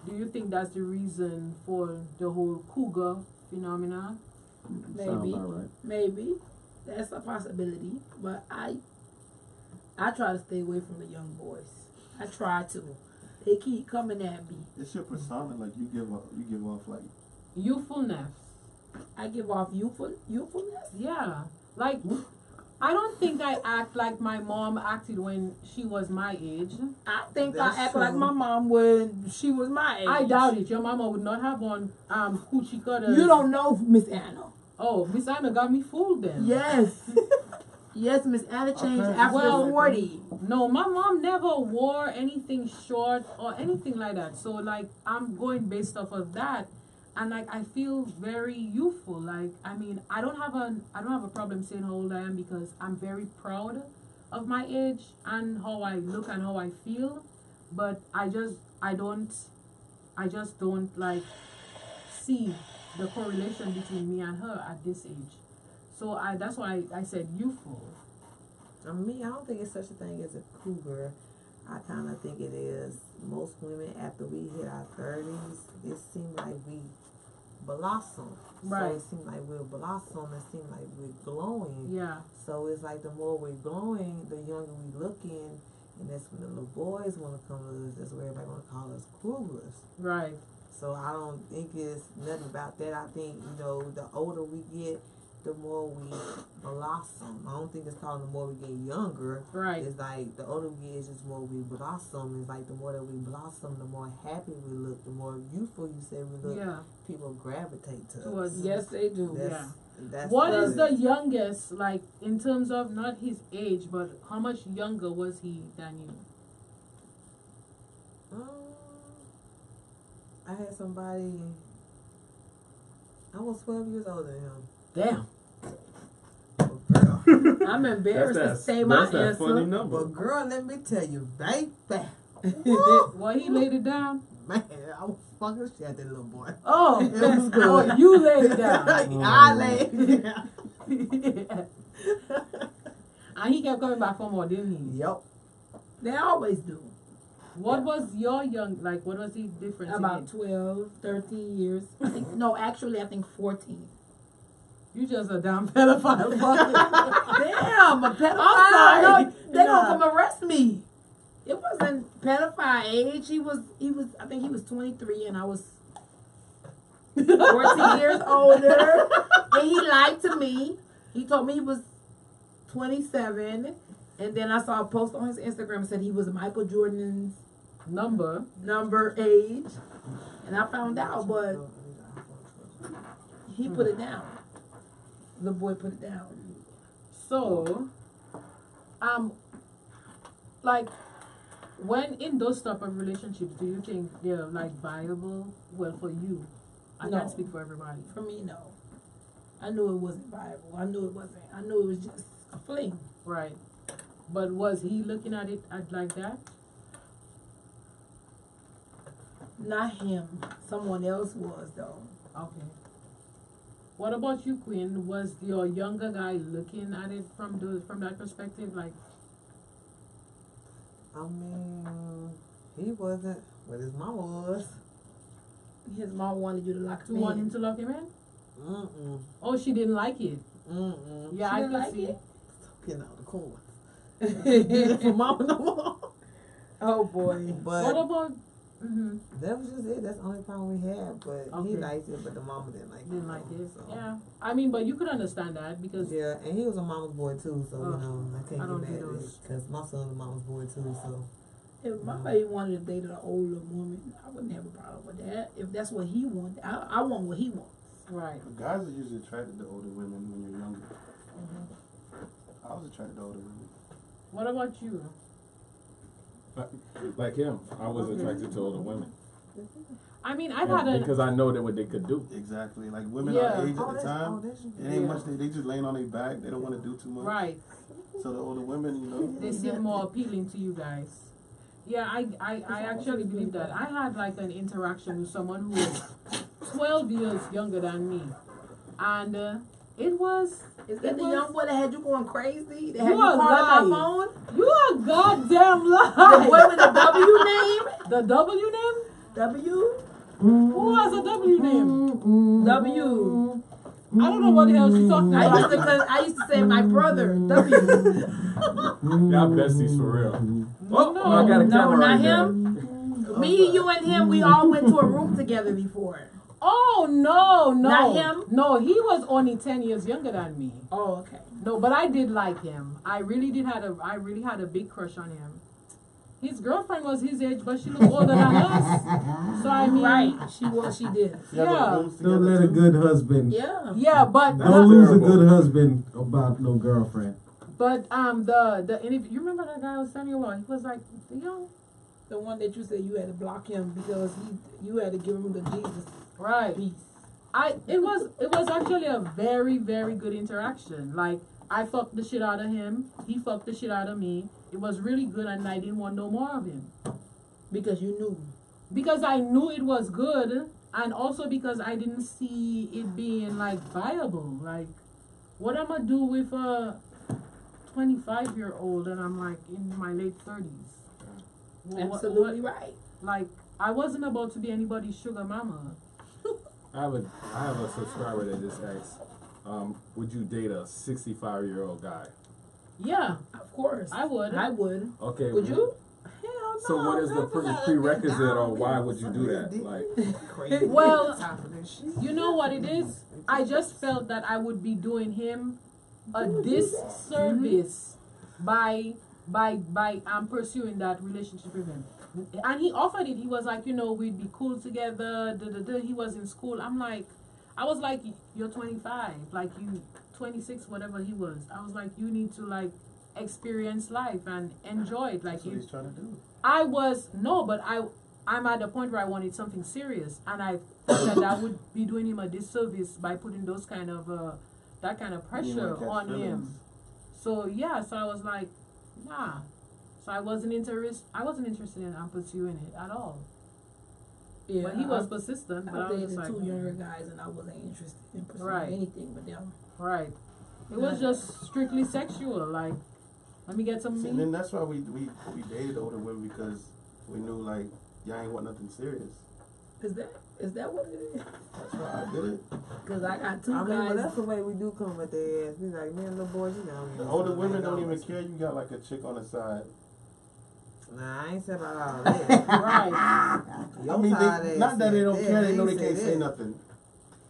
Do you think that's the reason for the whole cougar phenomena? Sound Maybe. about right. Maybe. That's a possibility. But I try to stay away from the young boys. I try to. They keep coming at me. It's your persona, like you give off like Youthfulness. I give off youthfulness. Yeah. Like, I don't think I act like my mom acted when she was my age. I think That's I act true. like my mom when she was my age. I doubt it. Your mama would not have on coochie cutters. You don't know Miss Anna. Oh, Miss Anna got me fooled then. Yes. Yes, Miss Anna changed Okay. after Well, 40. No, my mom never wore anything short or anything like that. So like I'm going based off of that, and like I feel very youthful. Like I mean, I don't have a problem saying how old I am because I'm very proud of my age and how I look and how I feel. But I just don't like see the correlation between me and her at this age. So that's why I said youthful. Me, I don't think it's such a thing as a cougar. I kind of think it is. Most women, after we hit our 30s, it seems like we blossom. Right. So it seems like we're blossom. It seems like we're glowing. Yeah. So it's like the more we're glowing, the younger we looking. And that's when the little boys want to come to us. That's where everybody want to call us cougars. Right. So I don't think it's nothing about that. I think, you know, the older we get, the more we blossom. I don't think it's called the more we get younger. Right. It's like the older we get, it's just more we blossom. It's like the more that we blossom, the more happy we look, the more youthful you say we look. Yeah. People gravitate to Towards us. Yes, they do. That's What is the it. youngest, like, in terms of not his age, but how much younger was he than you? I had somebody. I was 12 years older than him. Damn. Girl. I'm embarrassed to say my That's that answer. funny number. But girl, let me tell you, baby. Well, he laid it down. Man, I was fucking the shit out that little boy. Oh, It was good. oh, you laid it down. I laid it down. And he kept coming back for more, didn't he? Yep. They always do. What was your what was the difference? in About age? 12, 13 years. I think, no, actually, I think 14. You just a damn pedophile. Damn, a pedophile. I'm sorry. No, they Nah. gonna come arrest me. It wasn't pedophile age. He was, I think he was 23 and I was 14 years older. And he lied to me. He told me he was 27. And then I saw a post on his Instagram that said he was Michael Jordan's number age. And I found out, but he put it down. The boy put it down. So, like, when in those type of relationships, do you think they're like viable? Well, for you, I No. can't speak for everybody. For me, no. I knew it wasn't viable. I knew it wasn't. I knew it was just a fling. Right. But was he looking at it like that? Not him. Someone else was though. Okay. What about you, Queen? Was your younger guy looking at it from that perspective? Like, I mean, he wasn't, but his mama was. His mom wanted you to lock him to want in. him to lock him in? Mm-mm. Oh, she didn't like it. Mm-mm. Yeah, She I didn't could like see. it? Getting out the corn. For mama no more. Oh boy. But What about? that was just it. That's the only problem we had. But Okay. he liked it, but the mama didn't like it. Didn't like it. So. Yeah. I mean, but you could understand that because Yeah, and he was a mama's boy too, so Oh, you know I I can't don't get do mad at it those. because my son's a mama's boy too. So If my baby wanted to date an older woman, I wouldn't have a problem with that. If that's what he wanted, I want what he wants. right. Guys are usually attracted to older women when you're younger. I was attracted to older women. What about you? Like him, I was attracted to older women. I mean, I've had a because I know that what they could do. Exactly. Like women Yeah. our age at the that's- time, that's you. it ain't Yeah. much. They just laying on their back. They don't want to do too much. right. So the older women, you know. They seem more appealing to you guys. Yeah, I actually believe that. I had like an interaction with someone who was 12 years younger than me, and it was. Is that it the was- young boy that had you going crazy? That had You you are calling my lying. phone? You are goddamn The lying. boy with the W name? The W name? W? Who has a W name? W. I don't know what the hell she's talking about. I used to say my brother. W. Y'all besties for real. Oh, No. I got a No, camera not right him. Me, you, and him, we all went to a room together before. Oh no, no. Not him? No, he was only 10 years younger than me. Oh, okay. No, but I did like him. I really had a big crush on him. His girlfriend was his age, but she looked older than us. So I mean, Right. She did. You have Yeah. rooms Don't together let a too? good husband. Yeah. yeah, but Don't lose a terrible. good husband about no girlfriend. the interview. You remember that guy I was telling you about? He was like, young, The one that you said you had to block him because you had to give him the Jesus right? piece. It was actually a very, very good interaction. Like, I fucked the shit out of him. He fucked the shit out of me. It was really good, and I didn't want no more of him. Because you knew. Because I knew it was good, and also because I didn't see it being, like, viable. Like, what am I do with a 25-year-old and I'm, like, in my late 30s? Absolutely right. Like, I wasn't about to be anybody's sugar mama. I have a subscriber that just asked, would you date a 65-year-old guy? Yeah, Of course. I would. I would. Okay. Would you? hell no. So what is the prerequisite, or why would you do that? Like, Crazy. Well, Time for this shit. you know what it is? I just felt that I would be doing him a disservice by pursuing that relationship with him. And he offered it. He was like, we'd be cool together. He was in school. I was like, you're 25, like you 26, whatever he was. I was like, you need to like experience life and enjoy it. Like that's what he's trying to do. I'm at the point where I wanted something serious, and I thought that would be doing him a disservice by putting those kind of that kind of pressure on him. So I was like, nah. So I wasn't interested in pursuing it at all. Yeah. But he was persistent. But I I was dated just like, two younger guys and I wasn't interested in pursuing Right. anything but them. right. It was just strictly sexual. Like, let me get some See, meat. and then that's why we dated older women, because we knew like y'all ain't want nothing serious. Is that what it is? That's why I did it. Because I got two I mean, but guys. that's the way we do come at their ass. We like, man, little boys, you know. The older women don't even care. You got like a chick on the side. Nah, I ain't said about all that. Right. Your I mean, side they, ass not that they said don't care. They know they ain't can't said say that. nothing.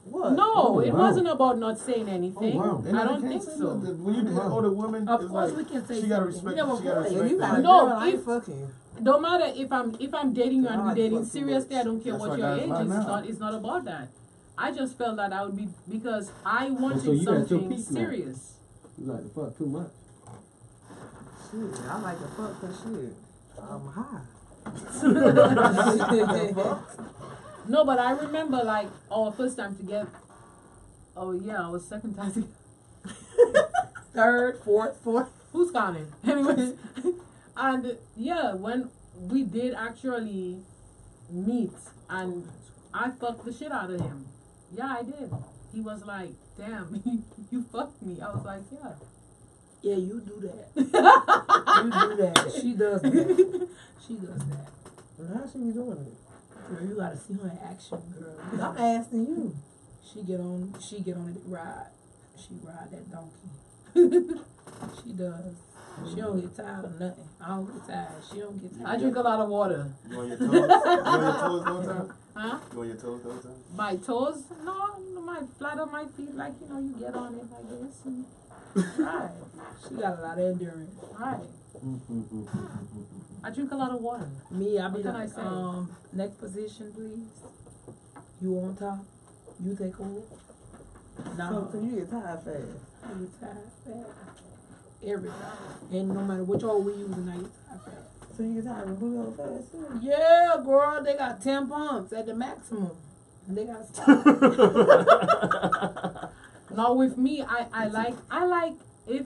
What? No, Oh, it wow. wasn't about not saying anything. Oh, wow. They know I they don't can't think say so. nothing. When you date an older woman, Of it's course like we can say she gotta something. respect. We have She gotta a voice. If respect you got a that. No, girl, I ain't if- fucking you. Don't matter if I'm dating you and God, we dating fuck seriously. I don't care That's what why your guys age lie is. now. It's not about that. I just felt that I would be because I wanted so you at your something peak now. serious. You like to fuck too much. Shit, I like to fuck for shit. I'm high. No, but I remember like our first time together. Oh yeah, I was second time. Third, fourth. Who's counting? Anyways, and yeah, when we did actually meet, and I fucked the shit out of him. Yeah, I did. He was like, "Damn, you fucked me." I was like, "Yeah." Yeah, you do that. You do that. She does that. She does that. How she be doing it? Girl, you gotta see her in action, girl. I'm asking you. She get on it ride. She ride that donkey. She does. She don't get tired of nothing. I don't get tired. She don't get tired. I drink a lot of water. You on your toes? You on your toes the whole time? Huh? You on your toes the whole time? My toes? No, my flat on my feet, like, you know, you get on it like this. And, right. She got a lot of endurance. Right. I drink a lot of water. Me, I be What can like, I say? neck position, please. You on top. You take hold. No. So you get tired fast. I get tired fast. Every time. And no matter which oil we using, I get tired fast. So you get tired of booty hole fast too? Yeah, girl, they got 10 pumps at the maximum. And they got to stop. No, with me, I like if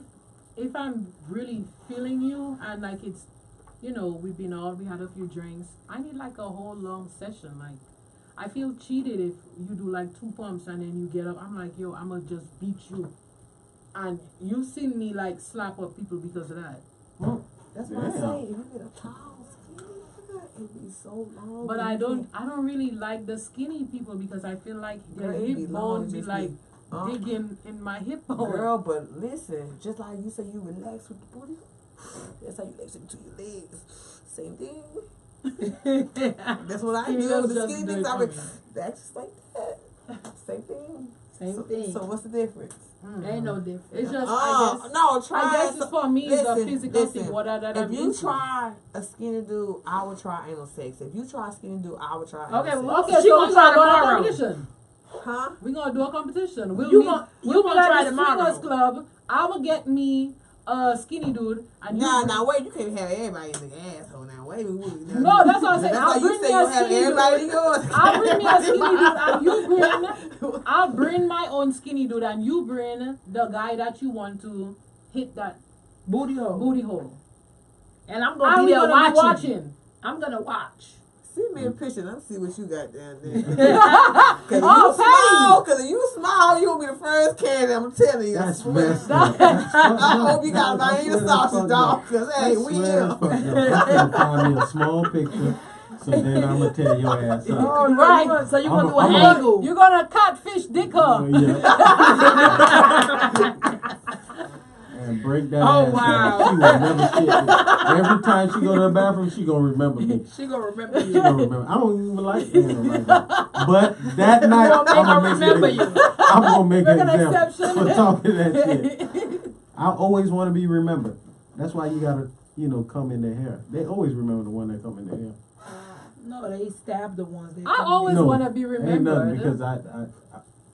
I'm really feeling you and like it's, you know, we had a few drinks. I need like a whole long session. Like, I feel cheated if you do like 2 pumps and then you get up. I'm like, yo, I'ma just beat you. And you seen me like slap up people because of that. That's what I say. If you get a tall, skinny, it be so long. But I don't really like the skinny people because I feel like their Girl, it be hip long, bones be just like be, digging in my hip bone. Girl, but listen, just like you say you relax with the booty, that's how you relax it to your legs. Same thing. That's what I do with the skinny things. I mean, that's just like that. Same thing. Same thing. So what's the difference? Ain't no difference. It's just, I guess it's for me, the physical thing. What that if I'm you into. try a skinny dude, I would try anal sex. If you try a skinny dude, I would try anal Okay, sex. well, Okay, she so gonna we try gonna do a tomorrow. competition. Huh? We're gonna do a competition. You gonna like try the tomorrow. Swingers Club. I will get me a skinny dude, and you. Nah, wait, you can't have everybody in the asshole now. Wait, No, that's what I'm saying. I'll bring me a skinny dude. I'll bring me a skinny dude, and you bring. I'll bring my own skinny dude, and you bring the guy that you want to hit that Booty hole. booty hole. And I'm And gonna be we're there gonna be watching. watching. I'm gonna watch. Send me a picture. Let me see what you got down there. Cause if you smile, you gonna be the first candidate. I'm telling you. That's I swear. messed up. I hope you got my ear sausage, dog. Cause hey, we here. I'm gonna find me a small picture, so then I'm gonna tear your ass up. Oh, right. So you're gonna do an I'm angle. You're gonna catfish dick her. And break that Oh, ass wow. down. She will never shit me. Every time she go to the bathroom, she gonna remember me. She gonna remember She you. gonna remember. I don't even like Anna right now. But that night, gonna make her make remember it, you. I'm gonna make Make an an example exception. for talking that shit. I always want to be remembered. That's why you gotta, come in their hair. They always remember the one that come in their hair. No, they stab the ones that I come always No, wanna be Ain't nothing remembered. because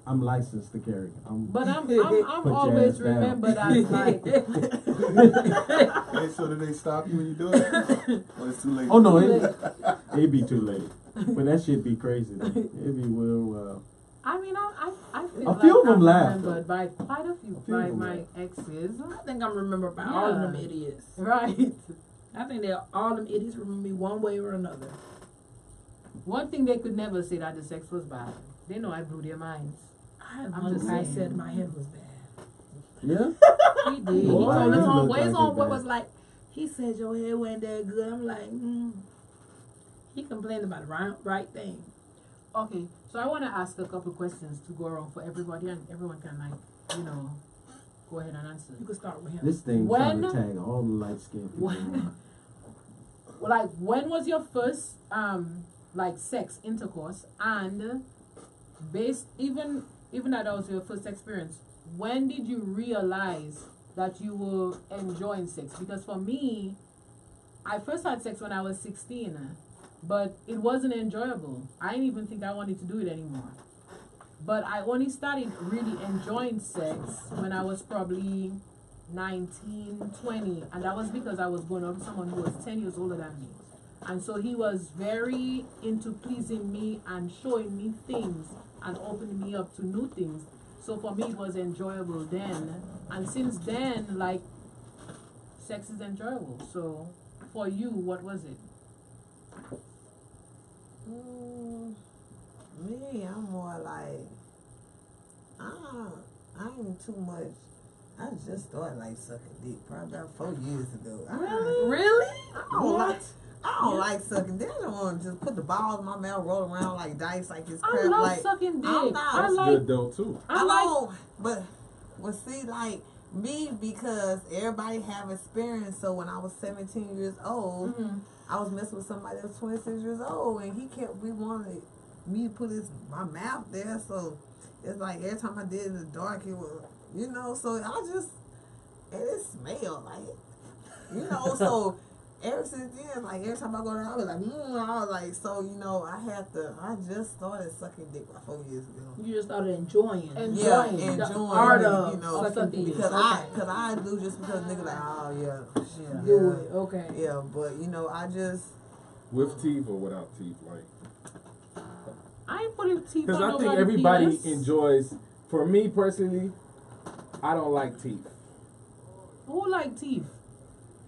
I'm licensed to carry. But I'm Put your always ass down. remembered as like Hey, so do they stop you when you do it? Or it's too late? Oh no, it'd be too late. But that shit be crazy. Though. It'd be well. I mean I feel A few like of them I'm laugh, remembered by quite a few few of by them my laugh. exes. I think I'm remembered by all of them Yeah. idiots. Right. I think that all them idiots remember me one way or another. One thing they could never say that the sex was bad. They know I blew their minds. I had I'm one just guy saying. said my head was bad. Yeah. He did. He Boy, told his you own look way. His like own it boy bad. was like, he said your hair wasn't that good. I'm like, He complained about the right thing. Okay, so I want to ask a couple questions to go around for everybody, and everyone can go ahead and answer. You could start with him. This thing trying to When- tag all the light skinned people. Like, when was your first sex intercourse, and based even that was your first experience, when did you realize that you were enjoying sex? Because for me, I first had sex when I was 16, but it wasn't enjoyable. I didn't even think I wanted to do it anymore. But I only started really enjoying sex when I was probably 19, 20, and that was because I was going out with someone who was 10 years older than me. And so he was very into pleasing me and showing me things and opening me up to new things. So for me, it was enjoyable then, and since then, like, sex is enjoyable. So for you, what was it? Me, I'm more like, I ain't too much. I just started like sucking dick probably about 4 years ago. Really? I don't like sucking dick. I don't want to just put the balls in my mouth, roll around like dice, like it's crap. I love like, sucking dick. I'm not. I like. Good though too. I know, but see, like me, because everybody have experience. So when I was 17 years old, I was messing with somebody that was 26 years old, and we wanted me to put my mouth there. So it's like every time I did it in the dark, it was, So it smelled like, So ever since then, like every time I go there, I was like, I just started sucking dick about 4 years ago. You just started enjoying enjoying the art of sucking dick. Because I do just because niggas like, do it, okay. Yeah, but I just with teeth or without teeth, like. I ain't putting teeth Because on I think nobody's everybody penis. enjoys. For me personally, I don't like teeth. Who like teeth?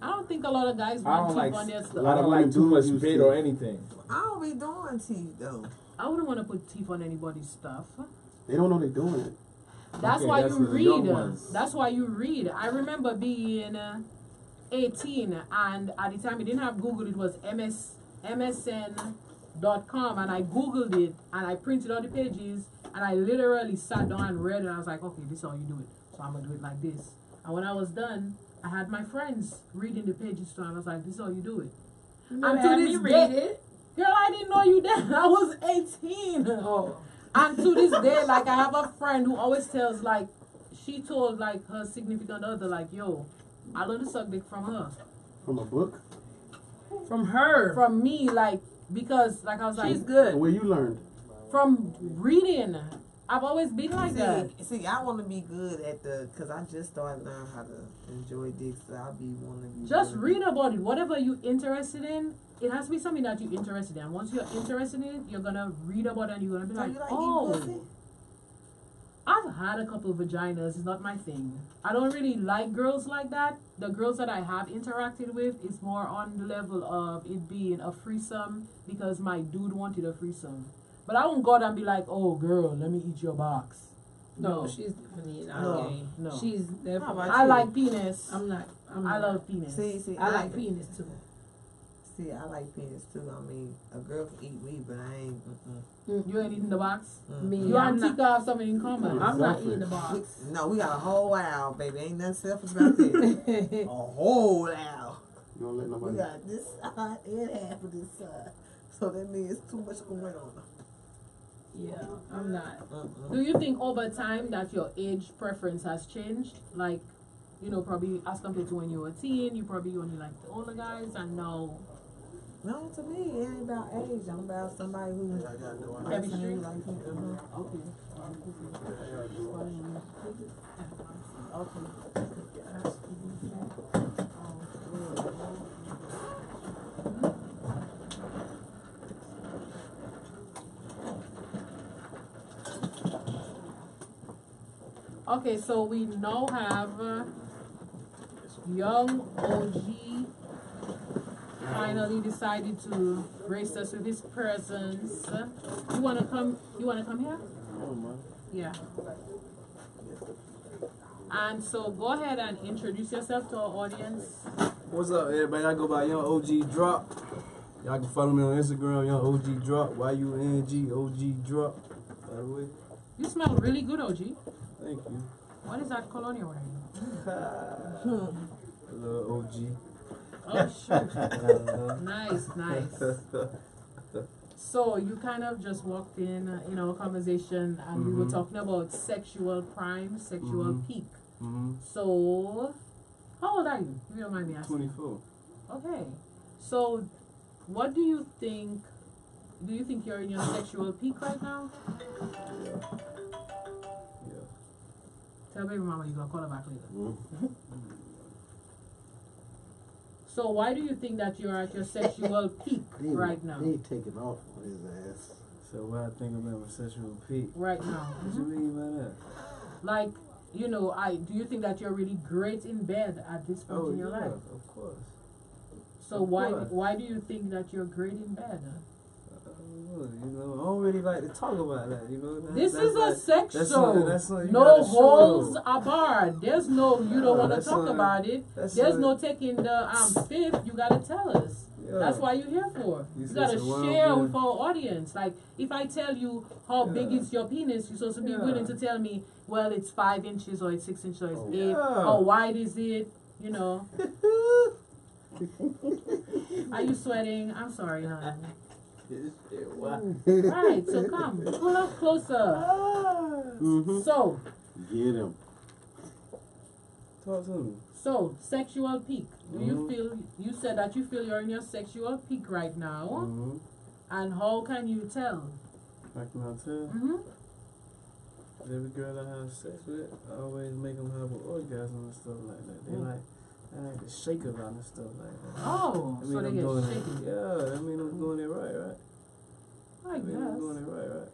I don't think a lot of guys I want don't teeth like. on their I stuff. don't like too much spit or anything. I don't be doing teeth though. I wouldn't want to put teeth on anybody's stuff. They don't know they're doing it. That's Okay, why that's you the young read. ones. That's why you read. I remember being 18, and at the time we didn't have Google. It was MSN.com, and I Googled it, and I printed out the pages, and I literally sat down and read it, and I was like, okay, this is how you do it. So I'm going to do it like this. And when I was done, I had my friends reading the pages too, and I was like, this is how you do it. And to this read day, it. Girl, I didn't know you then. I was 18. Oh. And to this day, like, I have a friend who always tells, like, she told, like, her significant other, like, yo, I learned to suck dick from her. From a book? From her. From me, like, because, like, I was like, She's good. Where you learned? From reading. I've always been like that. See, I want to be good at because I just started learning how to enjoy dick, so I'll be wanting to be Just good. read about it. Whatever you're interested in, it has to be something that you're interested in. Once you're interested in it, you're going to read about it and you're going to be So like, you like oh. eating pussy? I've had a couple of vaginas. It's not my thing. I don't really like girls like that. The girls that I have interacted with is more on the level of it being a threesome because my dude wanted a threesome. But I won't go out and be like, oh, girl, let me eat your box. No, she's definitely not gay. No. She's definitely. I like penis. I love penis. See, I like penis too. See, I like penis too. I mean, a girl can eat me, but I ain't. You ain't eating the box? Me, You and Tika have something in common. I'm not eating the box. No, we got a whole wow, baby. Ain't nothing selfish about that. A whole wow. You don't let We nobody. got this side and half of this side. So that means too much going on. Yeah, I'm not. Do you think over time that your age preference has changed? Like, probably as compared to when you were a teen, you probably only like the older guys, and now No, to me, it ain't about age. I'm about somebody who chemistry. like me. Okay, so we now have young OG finally decided to grace us with his presence. You wanna come here? Yeah. And so go ahead and introduce yourself to our audience. What's up, everybody? I go by Young OG Drop. Y'all can follow me on Instagram, Young OG Drop. YUNG OG Drop. By the way, You smell really good, OG. thank you. What is that cologne you're wearing? Hello, OG. Oh shoot. Nice. So you kind of just walked in our conversation and we were talking about sexual prime, sexual peak. So how old are you? If you don't mind me asking. 24. Okay. So what do you think you're in your sexual peak right now? Yeah. Tell baby mama you're gonna call her back later. So why do you think that you're at your sexual peak right now? He ain't taking off on his ass. So what I think about my sexual peak? Right now. What you mean by that? Like, you know, do you think that you're really great in bed at this point in your life? Of course. So why do you think that you're great in bed? You know, I don't really like to talk about that, you know. This is a sex show. You No gotta holds show. are barred. There's no, you don't want to talk about it. There's no taking the fifth. You gotta tell us. Yeah. That's why you're here for. You gotta share with our audience. Like, if I tell you how big is your penis, you're supposed to be willing to tell me, well, it's 5 inches or it's 6 inches or it's 8. How wide is it? You know. Are you sweating? I'm sorry, honey. Right, so come, pull up closer. So, get him. Talk to me. So, sexual peak. Do you feel? You said that you feel you're in your sexual peak right now, and how can you tell? How can I tell? Every girl I have sex with, I always make them have an orgasm and stuff like that. They like to shake a lot and stuff like that. Oh, I mean, so they get shaky. Yeah, I mean I'm doing it right. I guess. I'm doing it right.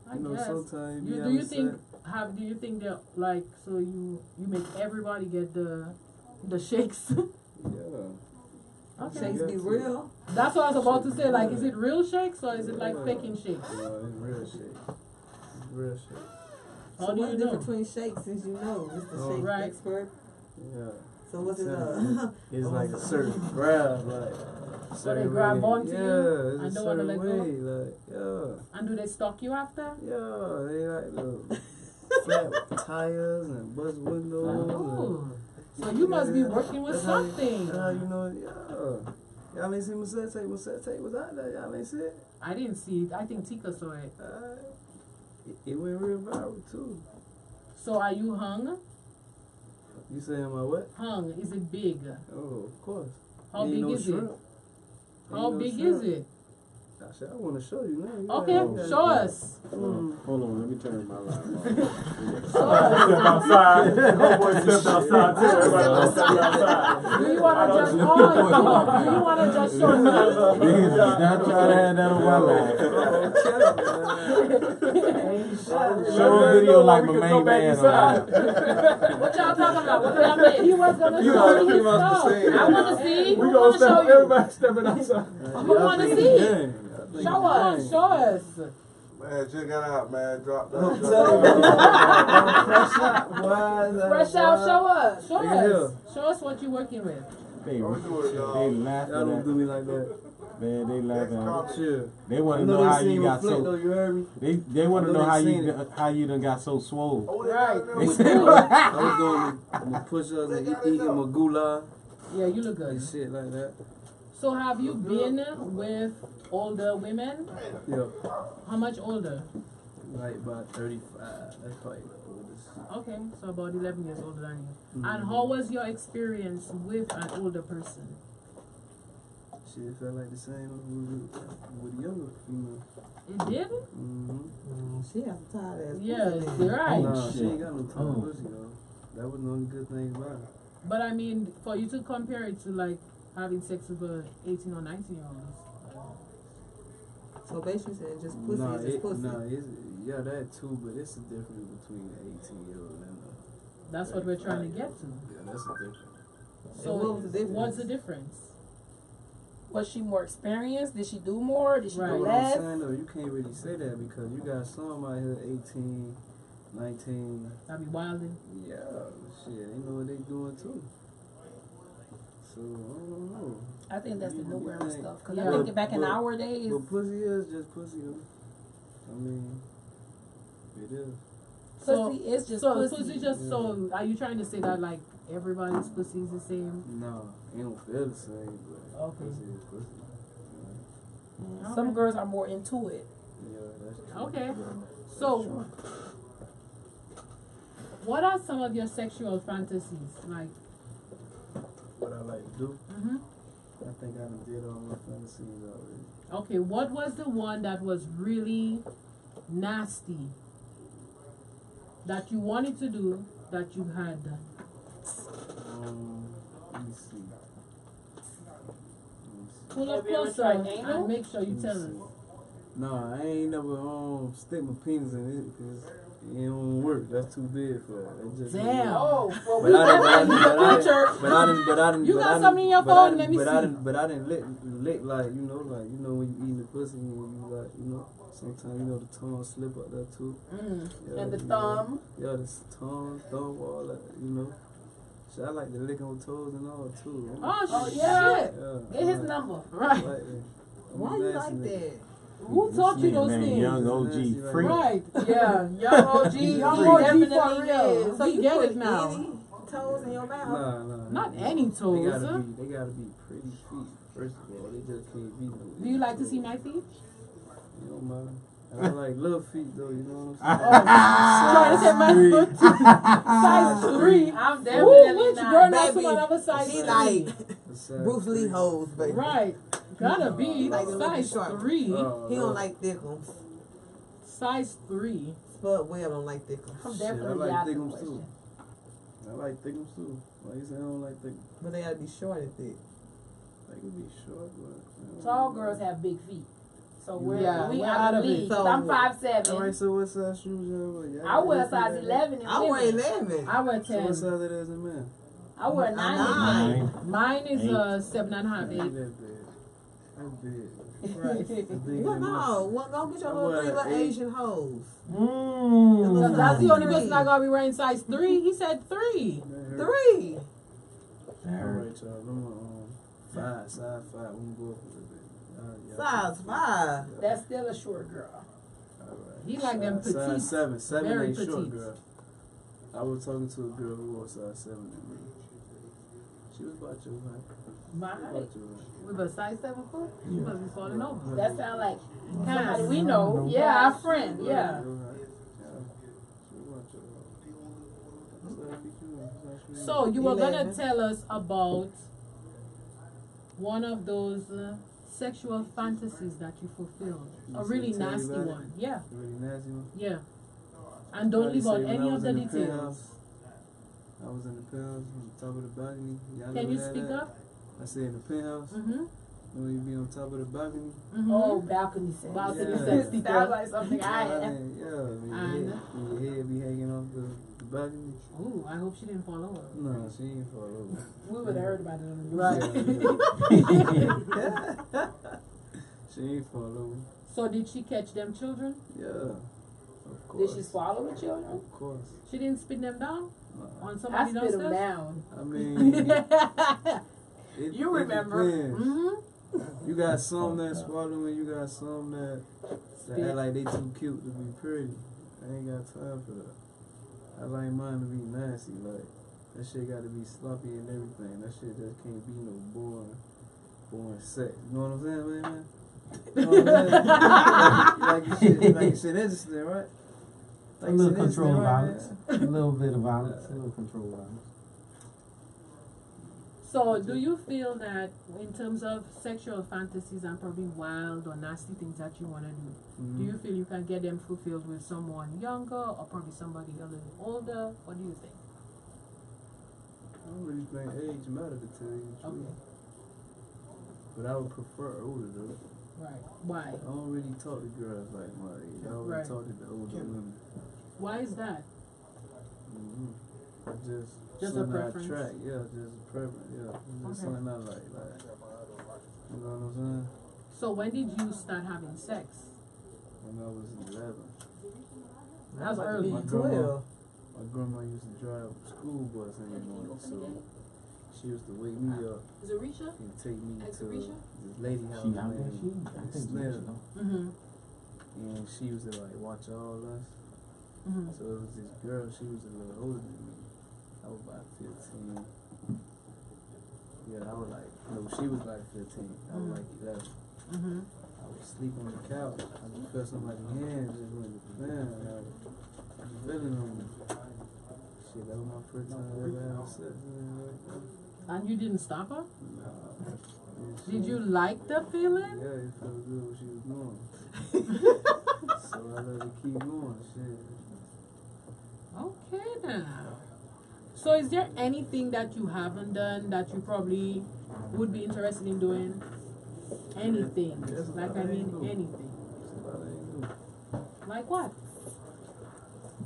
I know, guess. sometimes do you think that, like, so you make everybody get the shakes? Yeah. Okay. Shakes be real. That's what I was about to say. Like, is it real shakes or is it like faking shakes? No, it's real shakes. It's real shakes. So what's the difference between shakes, since you know, Mr. Shake expert? Yeah. So what's it? It's like a certain grab, like. So they grab onto you and don't want to let go? Like, And do they stalk you after? Yeah, they like the flat tires and bust windows. Oh. So you must be working with something. You know, y'all ain't seen my set tape. My set tape was out there. Y'all ain't see it? I didn't see it. I think Tika saw it. It went real viral too. So are you hung? You saying my what? Hung. Is it big? Oh, of course. How big is it? How big is it? I want to show you now. Okay, show us. Hold on, let me turn my light off. Step outside. Homeboy stepped outside too. Everybody step outside. Do you want to just? Do you want to just show me? Niggas not trying to have that on my life. Show a video like my main man. What y'all talking about? What did I make? He was gonna show me his stuff. I want to see. We gonna step. Everybody stepping outside. Who want to see? Show us. Show us. Man, check that out, man. Drop that. Fresh out. Show us. Show us. Show us what you're working with. They laughing. Y'all don't do me like that. Man, they laughing. Sure. They want to know how you got so. Though, you heard me? They want to know how you done got so swole. Right. I was doing my push-ups and eating my goulash. Yeah, you look good. And shit like that. So have you been with older women? Yep. How much older? Like about 35. That's probably the oldest. Okay, so about 11 years older than you. And how was your experience with an older person? Shit felt like the same with the younger female. It did? She has a tired ass. Yeah, you're right. Nah, she ain't got no time pussy though. That was the only good thing about it. But I mean, for you to compare it to like having sex with a 18 or 19-year-olds. So basically saying just pussy is just pussy. Yeah, that too, but it's a difference between an 18-year-old and that's what we're trying to get to. Yeah, that's a difference. So what's the difference? Was she more experienced? Did she do more? Did she do What less? I'm saying though, you can't really say that because you got some out here 18, 19. That'd be wildin'. Yeah, shit, they know what they doing too. So, I don't know. I think that's the new era stuff. Because Yeah. I think back in our days. But pussy is just pussy. I mean, it is. Pussy is just pussy. So, are you trying to say that like everybody's pussy is the same? No, it don't feel the same, but Okay. pussy is pussy. Yeah. Some girls are more into it. Yeah, that's true. Okay. So, what are some of your sexual fantasies? Like, What I like to do? I think I done did all my fantasies already. okay, what was the one that was really nasty that you wanted to do that you had done? Let me see. Pull up Have you ever closer tried anal? and make sure you tell us. No, I ain't never stick my penis in it because It don't work. That's too big for it. It just Damn. Oh, well, we But I didn't. You got something in your phone? Let me see. But I didn't lick like when you eating the pussy and you like sometimes the tongue slip up there too. Yeah, and the thumb. Yeah, the tongue, all that. Shit, I like the licking with toes and all too. Oh yeah. Get his number. Right. Why you like that? Who taught you those things? Young OG free. Right. Yeah, young OG. Young He OG definitely for real. is. So you get it now. Any toes in your mouth? Nah. Not any They toes. gotta be pretty feet. First of all, they just can't be. Do you like to see my feet? You know, man. I like little feet though. You know what I'm Trying to say my foot. Size 3. I'm Ooh, definitely which not. girl not Baby, someone of a size He 3? like saying? Bruce Lee hoes, baby. Right. Gotta be Like the little size short. 3. He don't like thick ones. Size 3. Spud Webb don't like thick ones. I'm Shit, I definitely like out thick the ones question. too. I like thick ones too. Why you say I don't like thick? But they gotta be short and thick. They could be short, but Tall girls have big feet. So we're Yeah, we we're out out of of the it. league. So- I'm All 5'7". right, so what size shoes you wear? I wear a size 11 in I wear women. 11. I wear So what 10. size it is in men? I wear 9 in men. Mine is 7.5, Ain't 8. that big. That's big. Right. That's big Well, than my- no. Well, go get your I little wear 3 little 8. Asian hoes. Because that's the only person that gonna be wearing size 3. He said 3. That hurt. 3. All right, y'all. I'm size 5. We can go up a little bit. Size 5. That's still a short girl. All right. He like them Size petite. 7. 7 Very ain't short, petite. girl. I was talking to a girl who was size 7 than me. She was about your height. My About height. your height. With a size 7 foot? She must be falling over. That sound like somebody we know. Yeah, our friend. Yeah. Your height. Yeah. She was about your height. So you were gonna 11. tell us about one of those sexual fantasies that you fulfilled. You A said really tell you nasty about it? one. Yeah, Really nasty one? yeah. And don't leave out any of the details. I was in the penthouse on the top of the balcony. Y'all Can never you had speak that? up? I said in the penthouse. Mm-hmm. When you be on top of the balcony. Mm-hmm. Oh, balcony sex. Balcony Yeah. sex. Sounds like something I Yeah, have. when your head be hanging off the balcony. Ooh, I hope she didn't fall over. No, she ain't fall over. We would have heard about it on the Right. She ain't fall over. So did she catch them children? Yeah, of Did course. she swallow the children? Of course. She didn't spit them down Nah. on I somebody spit them downstairs? down. I mean, You remember. It depends. Mm-hmm. You got some that swallow and you got some that act like they too cute to be pretty. I ain't got time for that. I like mine to be nasty. Like, that shit got to be sloppy and everything. That shit just can't be no boring sex. You know what I'm saying, man? You know what I'm saying? like shit interesting, right? A little shit interesting, controlled right, violence. man? A little bit of violence. A little controlled violence. So do you feel that in terms of sexual fantasies and probably wild or nasty things that you want to do, do you feel you can get them fulfilled with someone younger or probably somebody a little older? What do you think? I don't really think age matters to tell you the truth. Okay. But I would prefer older though. Right. Why? I don't really talk to girls like my age. I always Right. talk to the older women. Why is that? Just a something I preference? attract. Yeah, just a preference. Yeah, it's just Okay. something I like. You know what I'm saying? So when did you start having sex? When I was 11. That's early. My 12. grandma used to drive school bus every morning, so she used to wake me up Is it Risha? and take me Ex to Risha? this lady house She out there? named She? I think Slim. she know. Mm-hmm. And she used to like watch all us. Mm-hmm. So it was this girl, she was a little older than me. I was about 15. Yeah, I was like, no, she was like 15. I was like 11. Mm-hmm. I would sleep on the couch. I just felt somebody's hand just went to the fan. I was feeling on me. Shit, that was my first time ever having sex. And you didn't stop her? Nah. Did you like the feeling? Yeah, it felt good what she was doing. So I let her keep going. Shit. Okay then. So is there anything that you haven't done that you probably would be interested in doing? Anything. Yes, Like I mean anything. That's about it. Like what?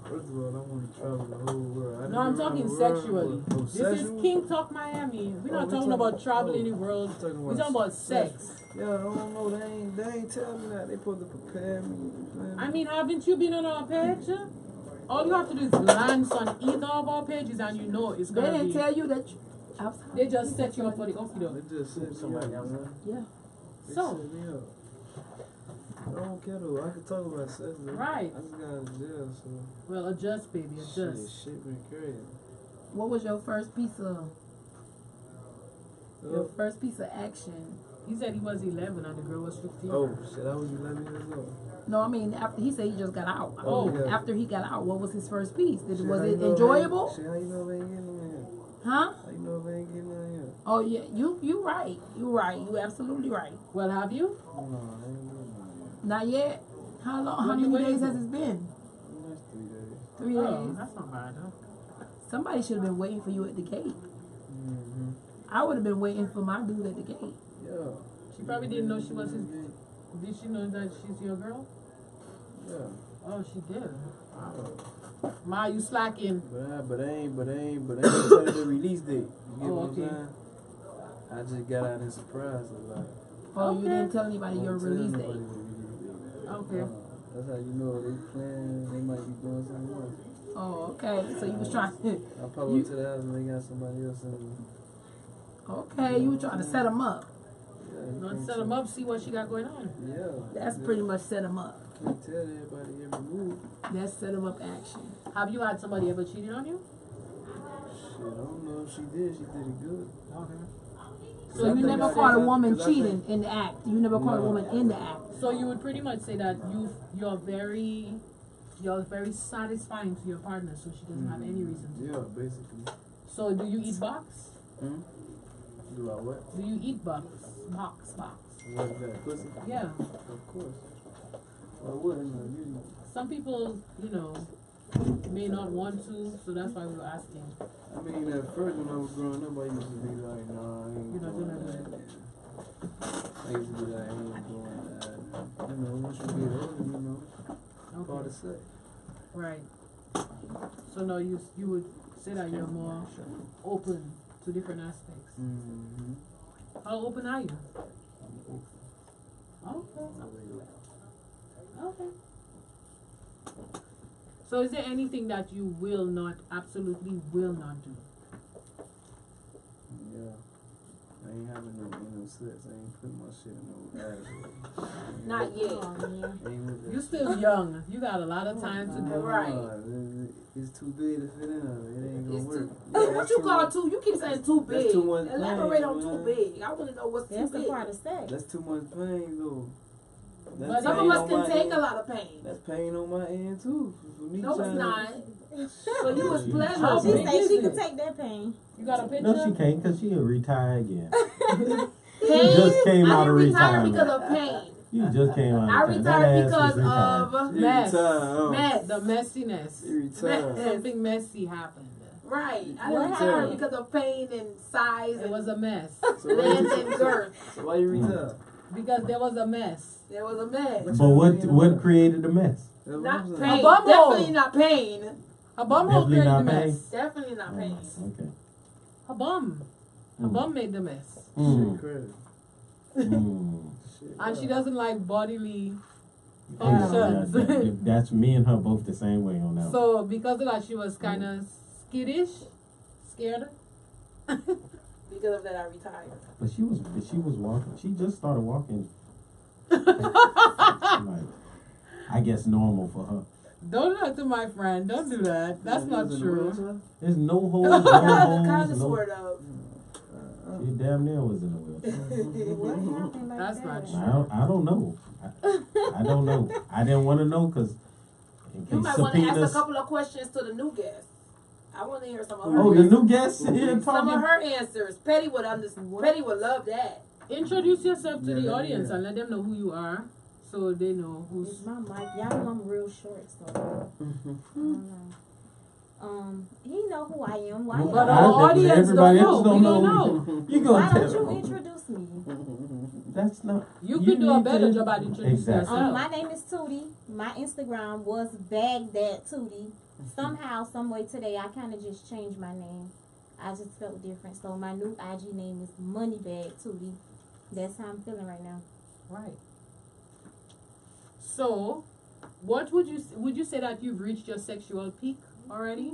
First of all, I want to travel the whole world. No, I'm talking sexually. This is King Talk Miami. We're not talking about traveling the world. We're talking about sex. Yeah, I don't know. They ain't telling me that. They supposed to prepare me. I mean, haven't you been on our page? All you have to do is glance on either of our pages and you know it's They gonna didn't be. tell you that. They just set you up for the okie doke. They just set somebody else up. Yeah. They So. set me up. I don't care though. I can talk about sex though. Right. I just got out of jail, so. Well, adjust, baby, adjust. Shit been crazy. What was your first piece of? Your first piece of action? He said he was 11 and the girl was 15. Oh shit, I was 11 years old. No, I mean after he said he just got out. Oh, yeah. After he got out, what was his first piece? Shit, Was how you it know enjoyable? Shit, how you know they ain't getting no here? Huh? How you know they ain't getting no here? Oh yeah, you right. You right. You absolutely right. Well, have you? No, I ain't getting no here. Not yet. How long? How What you many waiting days has for? it been? That's 3 days. 3 Oh, days. that's not bad, huh? Somebody should have been waiting for you at the gate. Mm-hmm. I would have been waiting for my dude at the gate. Yeah. She probably didn't know she was his. Did she know that she's your girl? Yeah. Oh, she did. Ma, you slacking. But I ain't telling the release date. You get Oh, what okay. I'm saying? I just got out and surprised a lot. Oh, you didn't tell anybody your Don't tell release nobody date. the release date. Okay. That's how you know they plan. They might be doing something else. Oh, okay. So you was trying. I pop up to the house and they got somebody else in. Okay, you were trying to set him up. Yeah, you Not can't set him up, see what she got going on. Yeah. That's pretty much set him up. Can't tell everybody every move. That's set him up action. Have you had somebody ever cheated on you? Shit, I don't know if she did. She did it good. Okay. So you never caught a woman cheating in the act. You never caught a woman in the act. So you would pretty much say that you're very satisfying to your partner, so she doesn't have any reason to. Yeah, basically. So do you eat box? Do I what? Do you eat box? Box. What's that? Pussy? Yeah. Of course. Well, I wouldn't. You Some people, may not want to, so that's why we were asking. I mean, at first when I was growing up, I used to be like, nah, I ain't You're not doing doing that. that. I used to be like, I ain't doing that. Once you get older, part of sex. Right. So no, you would say that you're more open to different aspects. Mm-hmm. How open are you? Okay. So is there anything that you absolutely will not do? Yeah. I ain't having no sex. I ain't putting my shit in no ass. Not yet. You're still young. You got a lot of time to go. Right. It's too big to fit in. It ain't gonna work. What you call too? You keep saying too big. That's too much pain, Elaborate on too man. big. I want to know what's too That's big. the part of sex. That's too much pain, though. But some of us can take a lot of pain. That's pain on my end, too. For me No, it's trying to- not. So you was How pleasure. She big say is she it? can take that pain. You got a picture? No, she can't, because she'll retire again. Pain. You just came I out of didn't retire retirement. because of pain. You just came out I of retirement. That retired ass because is retired. of She Mess. retired, mess. The messiness. She retired. Something messy happened. Right. I What didn't retire happened? because of pain and size It and was a mess. So length and girth. why you retired? Because there was a mess. There was a mess. But what created the mess? That's what Not I'm saying. pain. A bumhole. Definitely not pain. A bum hole Definitely created not the pain. mess. Definitely not pain. Okay. A bum. A bum made the mess. Mm. Shit crazy. Mm. Shit. And she doesn't like bodily Yeah, functions. that's me and her both the same way on that one. So because of that, she was kind of skittish, scared. Because of that, I retired. But she was walking. She just started walking. Like, I guess normal for her. Don't do that to my friend. Don't do that. That's not true. There's no holes, no holes, Kind of, no. sort of. She damn near was in a wheelchair. What happened like That's that? not true. I don't know. I don't know. I didn't want to know because in You case might want to ask a subpoenas. couple of questions to the new guest. I want to hear some of her. Oh, the new guest here some talking. of her answers. Petty would understand. Petty would love that. Introduce yourself to Yeah, the audience yeah. and let them know who you are, so they know It's who's. my mic. Y'all know I'm real short, so I don't know. He know who I am. Why? But our audience everybody don't else know. don't We don't know. know. You Why gonna don't tell you them. introduce me? That's not. You could do a need better to- job at introducing Exactly. yourself. My name is Tootie. My Instagram was Baghdad Tootie. Somehow, some way today, I kind of just changed my name. I just felt different. So my new IG name is Moneybag Tootie. That's how I'm feeling right now. Right. So, what would you say that you've reached your sexual peak already?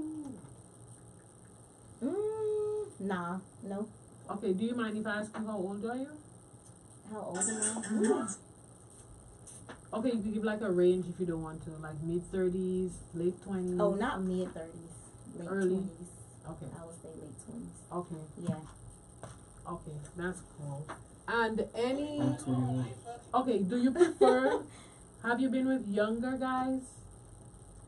Nah, no. Okay, do you mind if I ask you how old are you? How old am I? Okay, you could give like a range if you don't want to, like mid-30s, late 20s. Oh, not mid-30s. Late Early? 20s. Okay. I would say late 20s. Okay. Yeah. Okay, that's cool. And okay, do you prefer, have you been with younger guys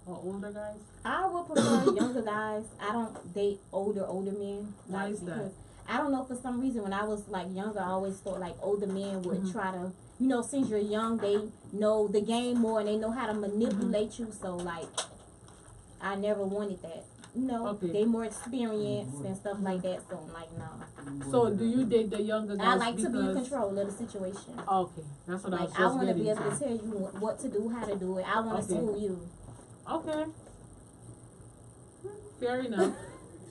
or older guys? I would prefer younger guys. I don't date older men. Why is that? Because I don't know, for some reason when I was like younger, I always thought like older men would try to, you know, since you're young, they know the game more and they know how to manipulate you. So like, I never wanted that. You know, they more experienced and stuff like that. So I'm like, no. So do you date the younger guys? I like to be in control of the situation. Okay, that's what I was like. just I want to getting be able to. to tell you what to do, how to do it. I want to school you. Okay. Fair enough.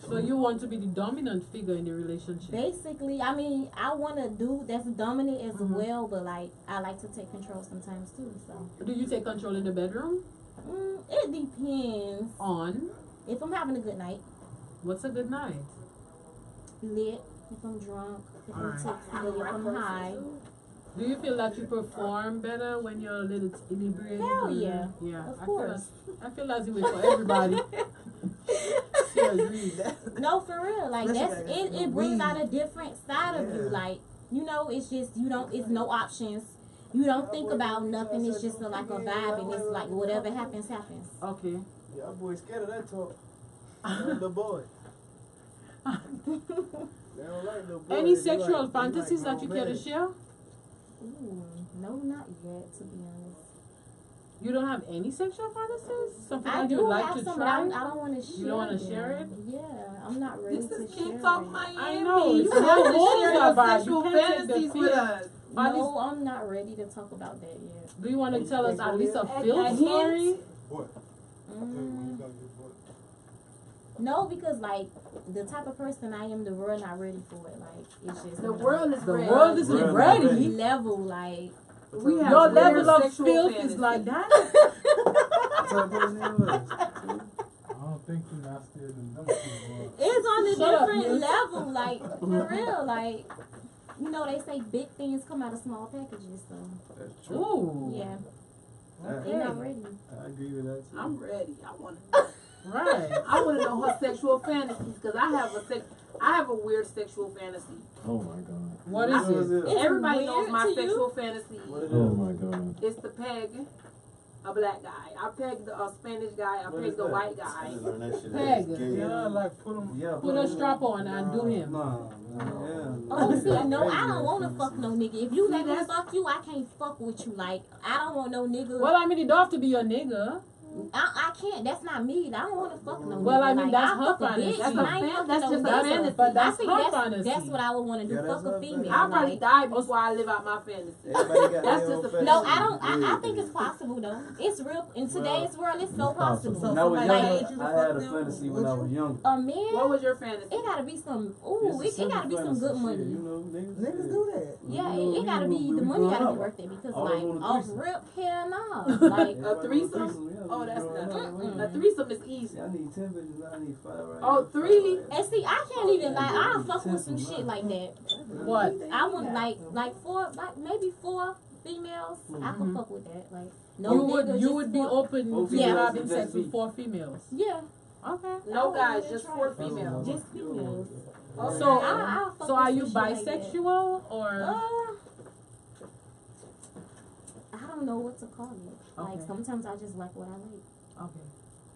So you want to be the dominant figure in the relationship? Basically, I mean, I want a dude that's dominant as well, but like, I like to take control sometimes too. So. Do you take control in the bedroom? It depends. On? If I'm having a good night. What's a good night? Lit. If I'm drunk. If I'm tipsy. If I'm high. Do you feel that you perform better when you're a little inebriated? Hell yeah. Yeah. Of course. I feel as if it's for everybody. She agrees. No, for real. Like it brings out a different side of you. Like, you know, it's just it's no options. You don't think about nothing. It's just like a vibe, and it's like whatever happens, happens. Okay. Y'all boys scared of that talk. The boy. They don't like little boys. Any They sexual like fantasies that you care to men. share? No, not yet, to be honest. You don't have any sexual fantasies? Something I that do you'd like have to some, try? but I don't want to share. You don't want to them. share it? Yeah, I'm not ready This to is share. KinkTalkMiami. I know. You You have have to to share your about. sexual You can't take the fantasies with fear. us. No, I'm not ready to talk about that yet. Do you want to tell us at least a I film can't. story? What? No, because like the type of person I am, the world not ready for it. Like it's just The world is The ready. world isn't ready. level. Like We have Your weird level of sexual filth fantasies. is like that? What type of person you was? I don't think you're not still than them people. it's on a Shut up, different you. level. Like for real. Like you know, they say big things come out of small packages. So That's true. Ooh. yeah, Okay. they're not ready. I agree with that too. I'm ready. I want. Right. I want to know her sexual fantasies because I have a weird sexual fantasy. Oh my god. What What is is it? it? Everybody weird knows my to you? sexual fantasy. What it Oh is? my god. It's to peg a black guy. I pegged a Spanish guy. I What pegged is a that? white guy. Peg. Yeah, like put them. Yeah, Put a strap on and do him. No, yeah. Oh, see, no, I don't want to fantasy. fuck no nigga. If you let me that's- fuck you, I can't fuck with you. Like, I don't want no nigga. Well, I mean, it don't have to be your nigga. I can't. That's not me. I don't want to fuck no nigga. Well, I mean, like, that's I'll her fuck a bitch, fantasy. but I ain't fucking That's no just a bitch. fantasy. But I that's think her fantasy. that's what I would want to do. Yeah, Fuck that's a her female. fantasy. I'll probably like- die before I live out my fantasy. Everybody got That's their just own a fantasy. No, I don't. I think it's possible though. It's real in today's world. It's so possible. When I was like, younger, I had a fantasy when I was younger. a man. What was your fantasy? It gotta be some. Ooh, It's a it gotta be simple some good fantasy money. shit, you know, niggas. Niggas do that. Yeah, You know, it gotta be the we money growing gotta up. be worth it because All like on a off threesome. rip, hell no. Like A threesome? Yeah, Oh, we that's growing not. up. A threesome is easy. See, I need 10 bitches, now I need 5 right Oh, now. 3? and see, I can't even like I'll fuck with some shit like that. What? I want like four, like maybe 4 females. I can fuck with that. Like no You nigga, would just you would be 4. open to Yeah. having Just sex with me. 4 females? Yeah, Okay. No guys, even just try 4 it. females. Just females. So I'll fuck so with are some you shit like that. bisexual or? I don't know what to call it. Like Okay. sometimes I just like what I like. Okay,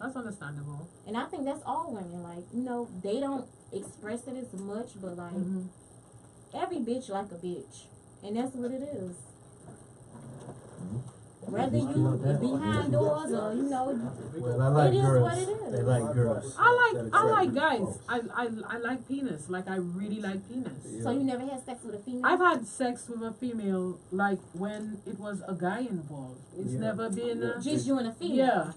that's understandable. And I think that's all women. Like, you know, they don't express it as much, but like every bitch like a bitch. And that's what it is. Whether you behind doors or you know, Well, I like it is girls. what it is. They like girls. I like guys. I like penis. Like I really like penis. So you never had sex with a female? I've had sex with a female like when it was a guy involved. It's never been just you and a female. Yeah.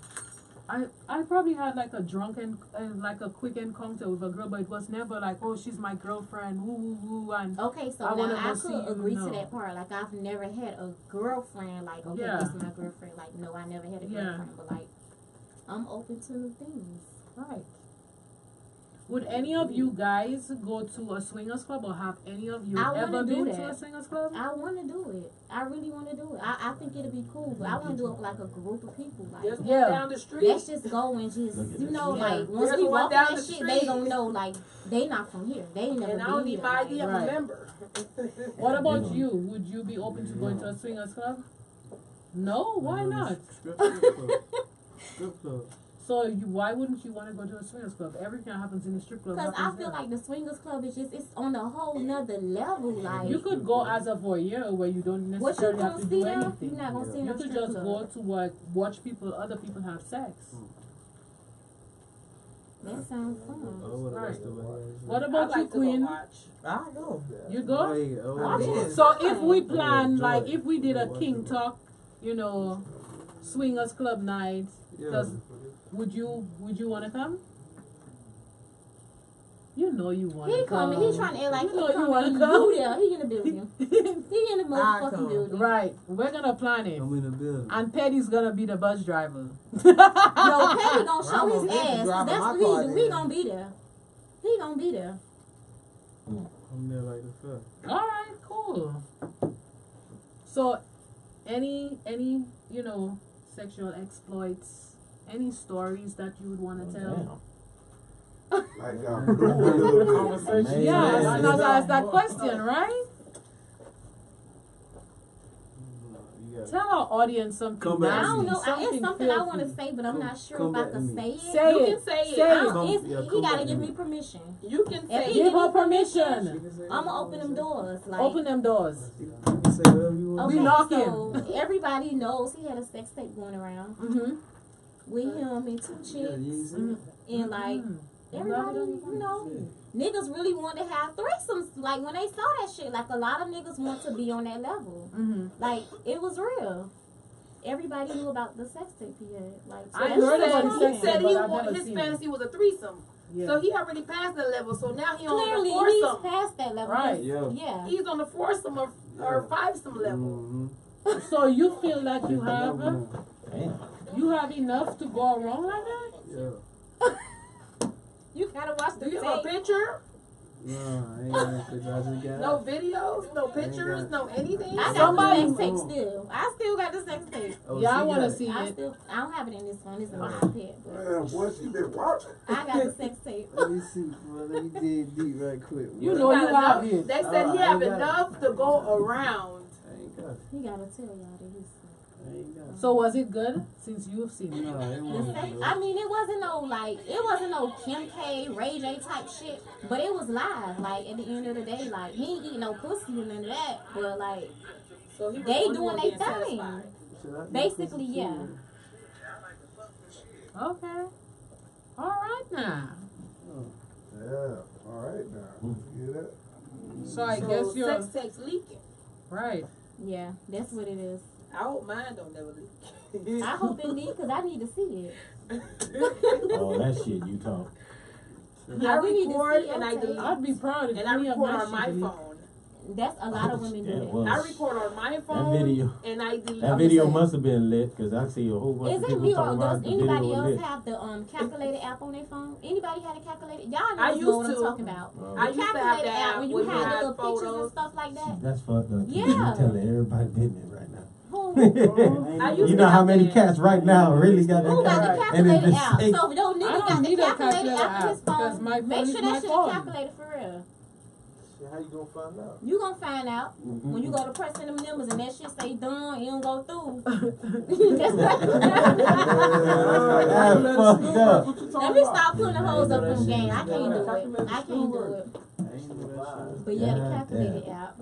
I probably had like a drunken like a quick encounter with a girl, but it was never like, oh, she's my girlfriend, woo woo woo, and okay, so I could agree to that part. Like I've never had a girlfriend. Like okay, this is my girlfriend. Like no, I never had a girlfriend. But like I'm open to new things. Right. Would any of you guys go to a swingers club, or have any of you ever been to a swingers club? I want to do it. I really want to do it. I think it'll be cool, but I want to do it with like a group of people. Like just down the street. Let's just go and just like once we walk down that shit, they gonna know like they not from here. They ain't never been here. And I don't need my ID of a member. What about you? Would you be open to going to a swingers club? No, why not? Strip club. So why wouldn't you want to go to a swingers club? Everything that happens in the strip club. Because I feel like the swingers club is it's on a whole nother level. Like you could go as a voyeur where you don't necessarily have to do anything. You're not gonna see you could just go to watch other people have sex. That sounds fun. Right. What about you, Queen? I go. You go? So if we plan, like if we did a King Talk, swingers club night, would you want to come? You know you want to come. He coming. He trying to act like you want to come. You there. He in the building. He in the motherfucking building. Right. We're gonna plan it. I'm in the building. And Petty's gonna be the bus driver. No, Petty gonna show his ass. That's what he do. He gonna be there. He gonna be there. I'm there like the fuck. All right. Cool. So, any sexual exploits, any stories that you would want to tell? Like conversation. Yeah, I'm not gonna ask that question, right? Tell our audience something. I don't know. It's something I want to say, but I'm not sure if I can say it. You can say it. He gotta give me permission. You can say it. Give her permission. I'm gonna open them doors. Like, open them doors. Okay, we knocking. So everybody knows he had a sex tape going around with him and two chicks, and like. Everybody, niggas really want to have threesomes. Like, when they saw that shit, like, a lot of niggas want to be on that level. Like, it was real. Everybody knew about the sex tape he had. Like, so I heard that he said his fantasy was a threesome. Yeah. So he already passed that level. So now he on the foursome. He's past that level. Right. Yeah. He's on the foursome or fivesome level. So you feel like you have enough to go around like that? Yeah. You gotta watch the tape. Do you have a picture? No, I ain't got no picture. I just got no videos, no pictures, no anything. I got the sex tape still. I still got the sex tape. Oh, yeah, I want to see it. I don't have it in this one. It's in my iPad. Man, boy, she been watching. I got the sex tape. Let me see. Well, let me dig deep right quick. You know you have it. They said he have enough to go around. I ain't got it. He gotta tell y'all that he's. So was it good since you've seen it? No, it wasn't good. I mean, it wasn't no Kim K, Ray J type shit, but it was live. Like at the end of the day, like he ain't eating no pussy and none of that, but like so they doing their thing. Basically, yeah. Okay. All right now. Yeah. All right now. You hear that? So I guess your sex tapes leaking. Right. Yeah, that's what it is. I hope mine don't never leak. I hope it leaks because I need to see it. Oh, that shit you talk. I record and I delete. I'd be proud if and I record on my phone. That's a lot of women do that. I record on my phone that video, and I delete. That video must have been lit because I see a whole bunch of people talking about the video. Does anybody else have the calculator app on their phone? Anybody had a calculator? Y'all know what I'm talking about. I used to have that app when you had the little pictures and stuff like that. That's fucked up. Yeah. You telling everybody business right now. You know how many cats right now really got that? Who got the calculator app? So no nigga got the calculator app on his phone. Make sure that shit is calculated for real. How you gonna find out? You gonna find out when you go to pressing them numbers and that shit say done, you don't go through. Let me stop putting the hoes up in the game. I can't do it. But yeah, the calculator app.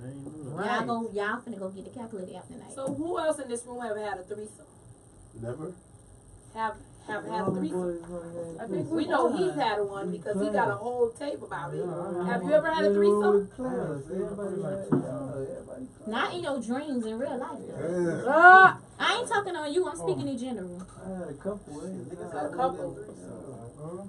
Right. Y'all finna go get the calculator after night. So who else in this room have had a threesome? Never. Have had a threesome? I think We know he's had one because he got a whole tape about it. Have you ever had a threesome? Not in your dreams, in real life. Though. Ah! I ain't talking on you. I'm speaking in general. I had a couple. A couple.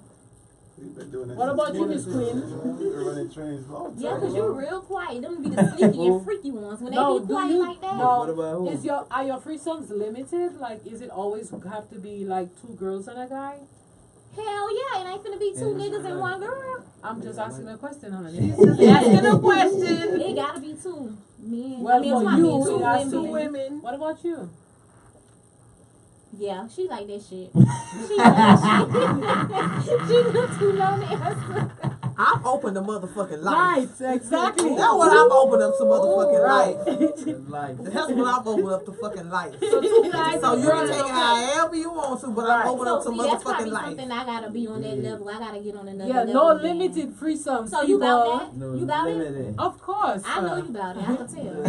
We've been doing this. What about you, Miss Queen? We've been running trains long Yeah, time. because you're real quiet. Them be the sneaky and freaky ones. When they be quiet like that. What about who? Are your threesomes limited? Like, is it always have to be like 2 girls and a guy? Hell yeah, it ain't finna be 2 niggas and 1 girl. I'm just asking a question, honey. She's just asking a question. It gotta be 2 men. Well, I mean, it's for not you, men, 2 it has women. to be. Women. What about you? Yeah, she like that shit. She like that shit. She look too lonely. I'm open to motherfucking Right, life. exactly. That's what I'm open up to motherfucking Right. life. That's what I'm open up to fucking life. So 2 guys So and you can girls, take it okay. however you want to, but I'm open up to So see, that's motherfucking probably life. something I gotta be on that level. I gotta get on another Yeah, level. no then. limited threesomes. So you people. about that? No, You about it? limited. Of course. I know you about it. I can tell.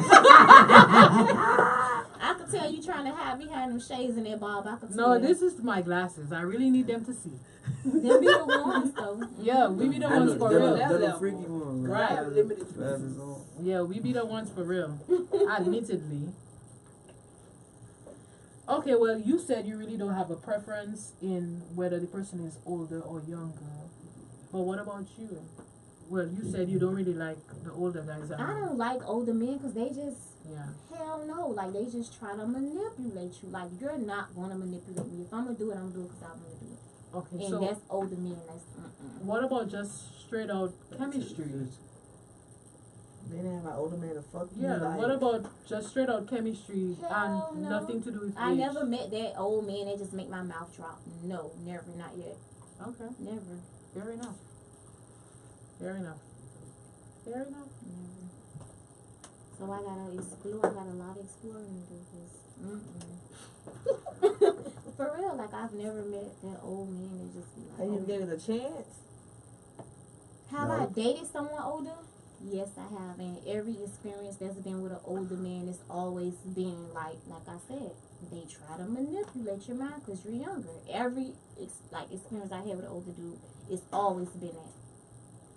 I can tell you trying to hide behind them shades in that bulb. I can tell. No, this is my glasses. I really need them to see. Them be the ones though. Yeah, we be the ones for real. That They're the level. freaky ones. I have limited Glasses on. Yeah, we be the ones for real. Admittedly. Okay, well, you said you really don't have a preference in whether the person is older or younger. But what about you? Well, you said you don't really like the older guys. I don't like older men because they just, Yeah. hell no. Like, they just try to manipulate you. Like, you're not going to manipulate me. If I'm going to do it, I'm going to do it because I want to do it. Okay, And so that's older men. That's, what about just straight out chemistry? They didn't have an older man to fuck you. Yeah, like, what about just straight out chemistry Hell and no. nothing to do with I age? never met that old man that just make my mouth drop. No, never, not yet. Okay, Never, fair enough. Fair enough. Fair enough. never. So I gotta explore. I got a lot of exploring to do. Cause, for real, like I've never met that old man that just be like. Have you oh. gave it a chance? Have No. I dated someone older? Yes, I have. And every experience that's been with an older man, it's always been like I said, they try to manipulate your mind because you're younger. Every experience I had with an older dude, it's always been that.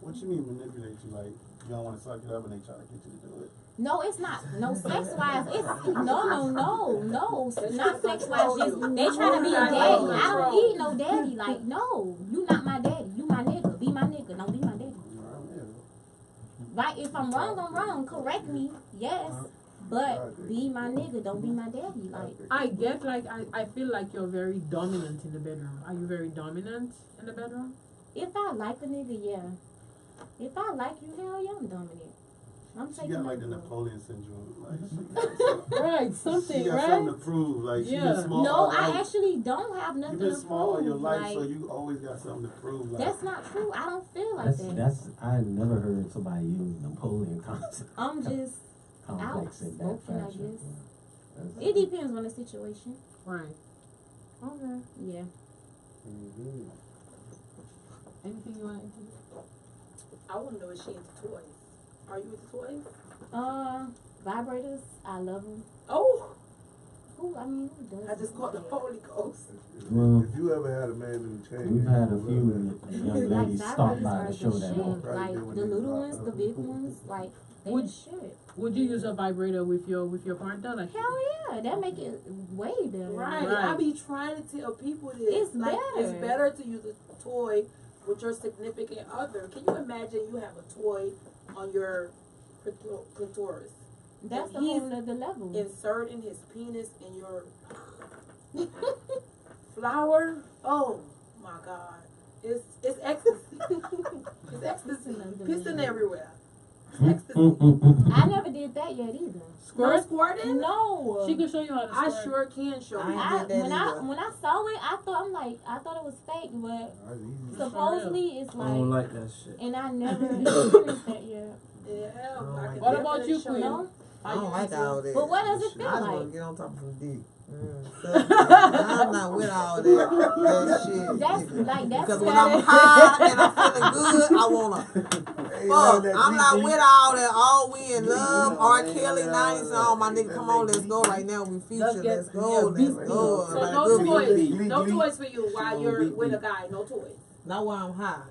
What you mean manipulate you? Like you don't want to suck it up and they try to get you to do it? No, it's not. No, sex wise, it's no, not sex wise. Just they trying to be a daddy. I don't need no daddy. Like no, you not my daddy. You my nigga. Be my nigga. Don't be my daddy. Right? If I'm wrong, I'm wrong. Correct me. Yes. But be my nigga. Don't be my daddy. Like I get I feel like you're very dominant in the bedroom. Are you very dominant in the bedroom? if I like a nigga, yeah. If I like you, hell yeah, I'm dominant. I'm She taking got my like the girl. Napoleon syndrome. Like she Right, something, she got right? something to prove. Like she Yeah. been small. No, all I life. actually don't have You've nothing been to small all prove. your life, Like, so you always got something to prove. Like that's not true. I don't feel like that. That's I never heard somebody use Napoleon I'm just complex in that outspoken, I fashion. guess. It depends on the situation. Right. Okay. Yeah. mm-hmm. Anything you want to do? I want to know if she into toys. Are you into toys? Vibrators, I love them. Oh, Who? I mean, who does? I just caught the Holy Ghost. Well, If you ever had a man in the chain, we've had a few young Like ladies stop vibrators by are to show the that shit. off. Like the little ones, the big ones, like they Would- the shit. Would you use a vibrator with your partner? Like, Hell yeah, that make it way better. Right. Right. I be trying to tell people this. It's like, It's better. better to use a toy with your significant other. Can you imagine you have a toy on your clitoris? That's the He's whole other level. inserting his penis in your flower. Oh my God. It's ecstasy. It's ecstasy. Pissing everywhere. Ecstasy. I never did that yet either. No squirt? squirting? No. She can show you how to I squirt. sure can show you. I ain't did that when either. when I saw it, I thought it was fake, but supposedly it's I don't like, like that shit. and I never experienced that yet. Yeah. Oh I my can What about definitely you, show Queen? No? I don't like all that. But what does it Shit. feel I just like? want to get on top of some dick. I'm not with all that shit. That's like that's Because when I'm high and I'm feeling good, I wanna fuck. I'm not with all that. All we in love. R. Kelly, 90s song. My nigga, come on, let's go right now. We future. Let's go. Let's go. So no toys. No toys for you while you're with a guy. No toys. Not while I'm high.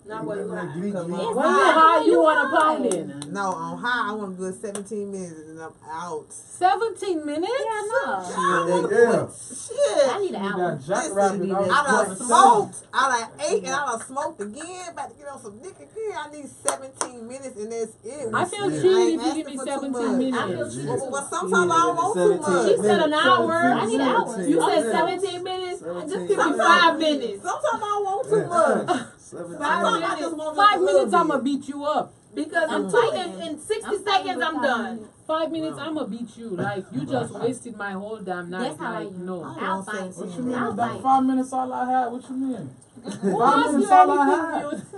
Not while you're high. When you're high, you want to pound in. No, I'm high. I want to do 17 minutes and I'm out. 17 minutes? Yeah, no. Shit. I need an hour. Listen, I done smoked. I done ate and I done smoked again. About to get on some dick again. I need 17 minutes and that's it. I feel cheated if you give me 17 minutes. I feel cheated. Well, sometimes I don't want too much. She said an hour. I need an hour. You said 17 minutes. Just give me 5 minutes. Sometimes I don't want too much. 5 minutes, I'm going to beat you up. Because in 60 seconds, I'm done. 5 minutes, I'm going to beat you. Like, you just wasted my whole damn night. That's how I no. I'll fight. What you mean? I'll That fight. 5 minutes all I had? What you mean? Who 5 asked minutes you all I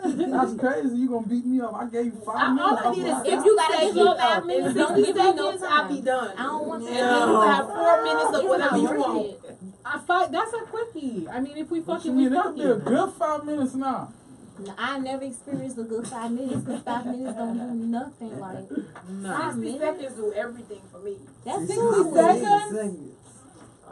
anything? had. That's crazy. You gonna beat me up? I gave you 5 minutes. All I need is That's if what you gotta say give me look 5 in minutes, 60 don't give me no seconds, I'll be time. done. I don't want And then you have 4 minutes of whatever you want. I fight. That's a quickie. I mean, if we What you fucking, we mean? It could be a fucking. good 5 minutes now. No, I never experienced a good 5 minutes because 5 minutes don't do nothing. Like 5 60 minutes. seconds do everything for me. That's 60 good. seconds?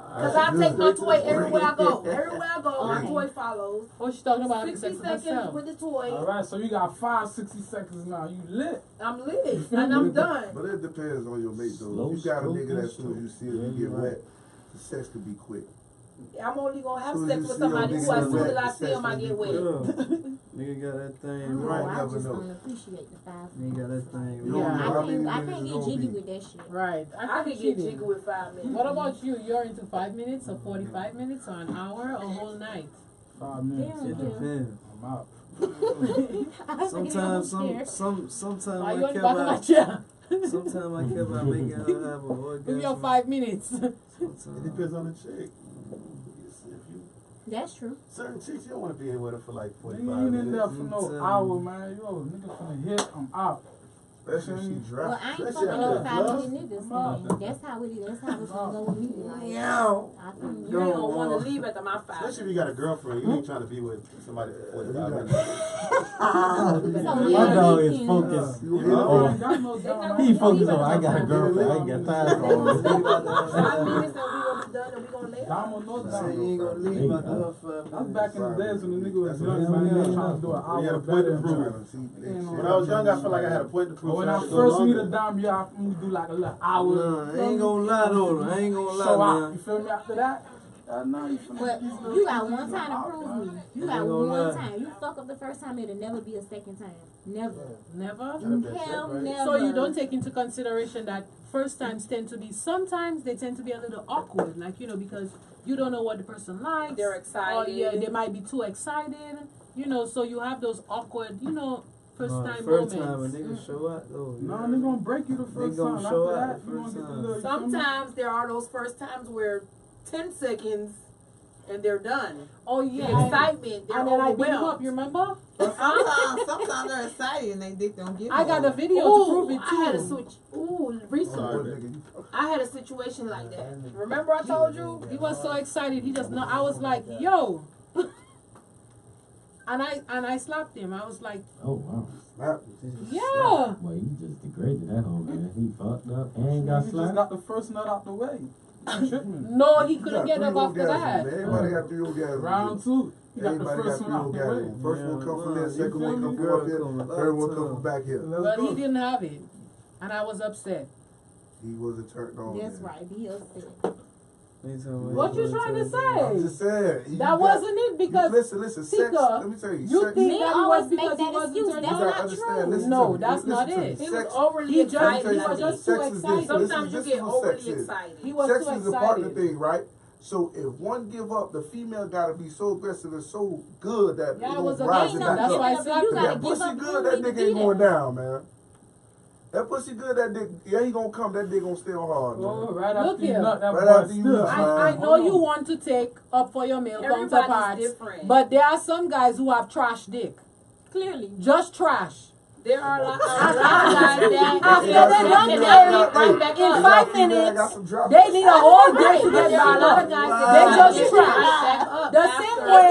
Because I take my toy everywhere I go. Everywhere I go, my toy follows. Oh, she's talking about 60 sex with seconds herself. with the toy. All right, so you got 60 seconds now. You lit. I'm lit. And I'm done. But it depends on your mate, though. If you got a nigga that as soon as you see him, you get wet, the sex could be quick. I'm only going to have Soon sex as with you see somebody your who, as nigga soon wet, as I the see sex him, I will get be wet. quick. Nigga got that thing No, right. I never just know. don't appreciate the 5 Nigga minutes. got that thing You don't Yeah, know how many I minutes can't it's get gonna jiggy be. with that shit. Right. I can get jiggy with 5 minutes. What about you? You're into 5 minutes or 45 minutes or an hour or whole night? 5 minutes. Damn. It depends. I'm out. Sometimes Why I you on the care back of my about chair? sometimes I care about making her have an With your orgasm. 5 minutes. It depends on the chick. That's true. Certain chicks, you don't want to be in with her for like 45 Nigga ain't in there minutes. for no hour, man. Yo, nigga finna hit. I'm out. Especially if she Well, drop. I ain't Especially fucking after no the 5 club. minute niggas. Man. That's how it is. That's how it's gonna go with me. Like, You ain't I going to want to leave after my 5 Especially if you got a girlfriend, you ain't trying to be with somebody for 45 minutes. My dog is focused. You hit her Oh, I ain't got no dog. he focused on. I got a girlfriend. I ain't got time for all this. 5 minutes and we going to be done and we going to lay out. Damo, no Say damo. you ain't gonna leave after her 5 That's minutes. back in the days when the nigga was That's young, what man. I'm He was trying to do an You had hour a point better. to prove. When I was young, I felt like I had a point to prove. But when so I had to go first meet longer. a dime, yeah, I do like a little hour. Nah, I ain't gonna lie though. I ain't gonna Show lie, out. man. You feel me? After that, no, you feel me? But you got one time to prove me. You got Ain't gonna one lie. time. You fuck up the first time, it'll never be a second time. Never. Never? Hell, never. So you don't take into consideration that first times tend to be, sometimes they tend to be a little awkward, like, you know, because you don't know what the person likes. They're excited. Or yeah, they might be too excited, you know, so you have those awkward, you know, first time First moments. time a nigga show out though. No, they gonna break you the first They gonna time. show After out that, the you gonna first get the time. little. you feel me? Sometimes there are those first times where 10 seconds and they're done. Oh The yeah. excitement, they're And then I beat you up, overwhelmed. you remember? Sometimes they're excited and they dick don't give I got a video to Ooh, prove it too. I had a switch. Ooh, recently. I had a situation like that. Remember I told you? He was so excited. He just I was like, yo. and I slapped him. I was like, Oh, wow. yeah. Well, you just degraded that home, man. He fucked up and got You just slapped. got the first nut out the way. You tripped me. No, he couldn't get up after that. Everybody got 3 orgasms. Round 2, you got the Everybody first got one 3 out the way. orgasms. First one come from there, You second feel one me? come from Girl up here, come a lot third of one come time. from back here. Let's But go. he didn't have it. And I was upset. He wasn't turned on. That's then. right. Be upset. What you trying to I'm say? just saying. You That got- wasn't it because Listen, sex. Tika, Let me tell you, you sex. think Men that always was make because he that wasn't excuse. turned That's on? You not gotta understand. true. Listen No, to me. that's Listen not to me. it. He was Sex- overly He just excited. he was just too Sex is this. excited. Sometimes you This get is what sex overly is. excited. He was Sex too is a partner excited. thing, right? So if one give up, the female gotta be so aggressive and so good that Yeah, it it was gonna a rise game. it no back That's up. why I giving slapped up. You him. gotta That give pussy up. good, You that need to nigga be ain't going there. down, man. That pussy good, that dick, yeah, he gonna come, that dick gonna stay on hard, man. Oh, right Look after you here. nut, that Right boy after you still. nut, I know Hold you on. want to take up for your male Everybody's counterparts, different. but there are some guys who have trash dick. Clearly. Just trash. There are a lot of guys that After they done married, right back in up. 5 minutes, they need a whole day to get There are a back lot up. of guys They that just get trash. right back up The after. same way,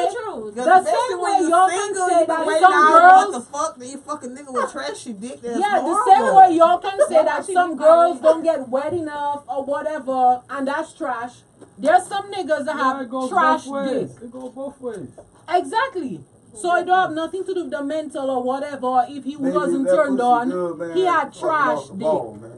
the same way y'all can say that some girls, the fuck, you fucking nigga with trashy dick. That's yeah, the horrible. same way y'all can say that some girls don't get wet enough or whatever, and that's trash. There's some niggas that Yeah, it have goes trash both ways. dick. It goes both ways. Exactly. So it don't have nothing to do with the mental or whatever. If he Baby, wasn't that turned pussy on, good, man. he had Fucking trash off the dick. ball, man.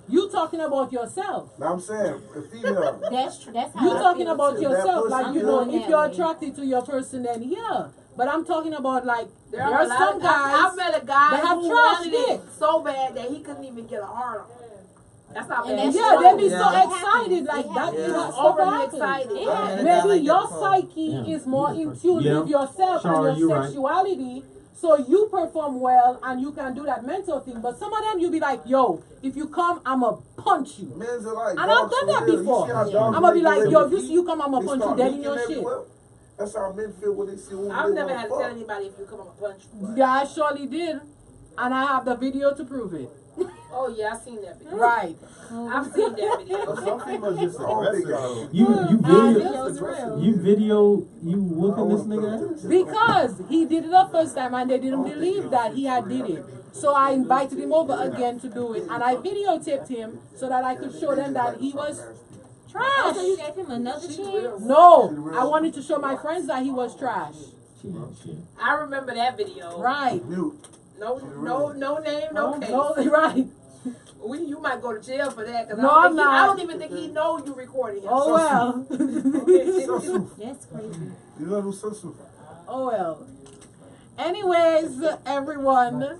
You talking about yourself. Now I'm saying, a female. That's how you talking about too. yourself. That Like, pussy you know, good. if you're attracted to your person, then yeah. But I'm talking about like There there are are a lot some of guys I met a guy that have who trash wanted dick. it so bad that he couldn't even get a hard on. That's how bad. Yeah, they be so excited like that. Yeah. You know, Overly overly excited. excited. Yeah. Maybe your psyche is more in tune Yeah. with yourself Sorry, and you your right. sexuality. So you perform well and you can do that mental thing. But some of them you be like, yo, if you come, I'ma punch you. Men's are like And I've dogs done for that real. before. You see how dogs I'm gonna be make like, you yo, live if you with see you come, I'ma They punch you start dead in leaking your shit. everywhere. That's how men feel when they see a woman. I've they never wanna had to fuck. tell anybody if you come on a punch. Yeah, I surely did. And I have the video to prove it. Oh yeah, I seen that video. Right. I've seen that video. Some females just aggressive. You whooping this nigga ass? Because he did it the first time and they didn't believe that he had did it. So I invited him over again to do it. And I videotaped him so that I could show them that he was trash. So you gave him another chance? No, I wanted to show my friends that he was trash. I remember that video. Right. No name, no case. No, right. You might go to jail for that. No, I'm not. I don't even think he know you recording him. Oh well. That's crazy. You know who's so Oh well. Anyways, everyone,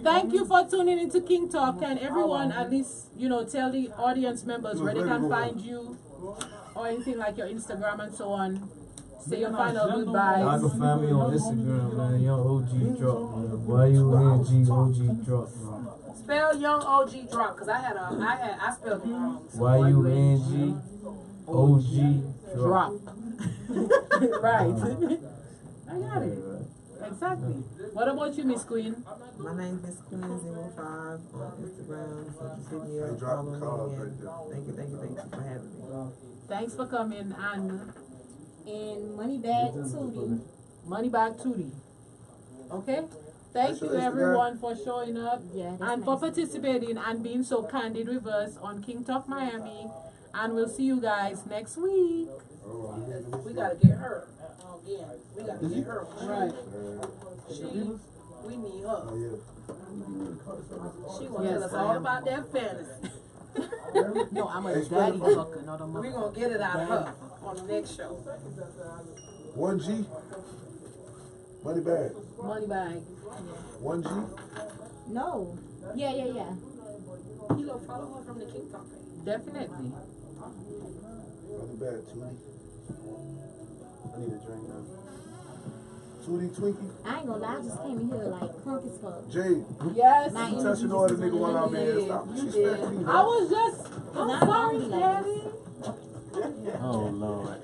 thank you for tuning into King Talk. Can everyone at least, tell the audience members where they can find you or anything like your Instagram and so on? Say your final goodbyes. Y'all can find me on Instagram, man. Young OG Drop, man. YUNG OG Drop, man. Spell Young OG Drop, cause I spelled it wrong. So YUNG OG Drop. Right. I got it. Exactly. What about you, Miss Queen? My name is Queen05 on Instagram. So just hit me up, follow me, and thank you for having me. Thanks for coming and Moneybag Tootie. Moneybag Tootie. Okay? Thank you everyone for showing up and for participating and being so candid with us on King Talk Miami. And we'll see you guys next week. We gotta get her again. We gotta get her. Right. We need her. She gonna Yes, tell us I all am. about that fantasy. No, I'm a daddy fucker, not a mother. We gonna get it out of her on the next show. 1G? Money bag. Money bag. 1G? No. Yeah. Kilo, follow her from the King Talk page. Definitely. Money bag, Tootie. I need a drink now. Tootie Twinkie? I ain't gonna lie, I just came in here like crunk as fuck. Jade. Yes. My You energy touching all the just nigga while I'm in here. did. Stop You disrespecting me. I was just, I'm Not sorry, only like Daddy. Oh Lord.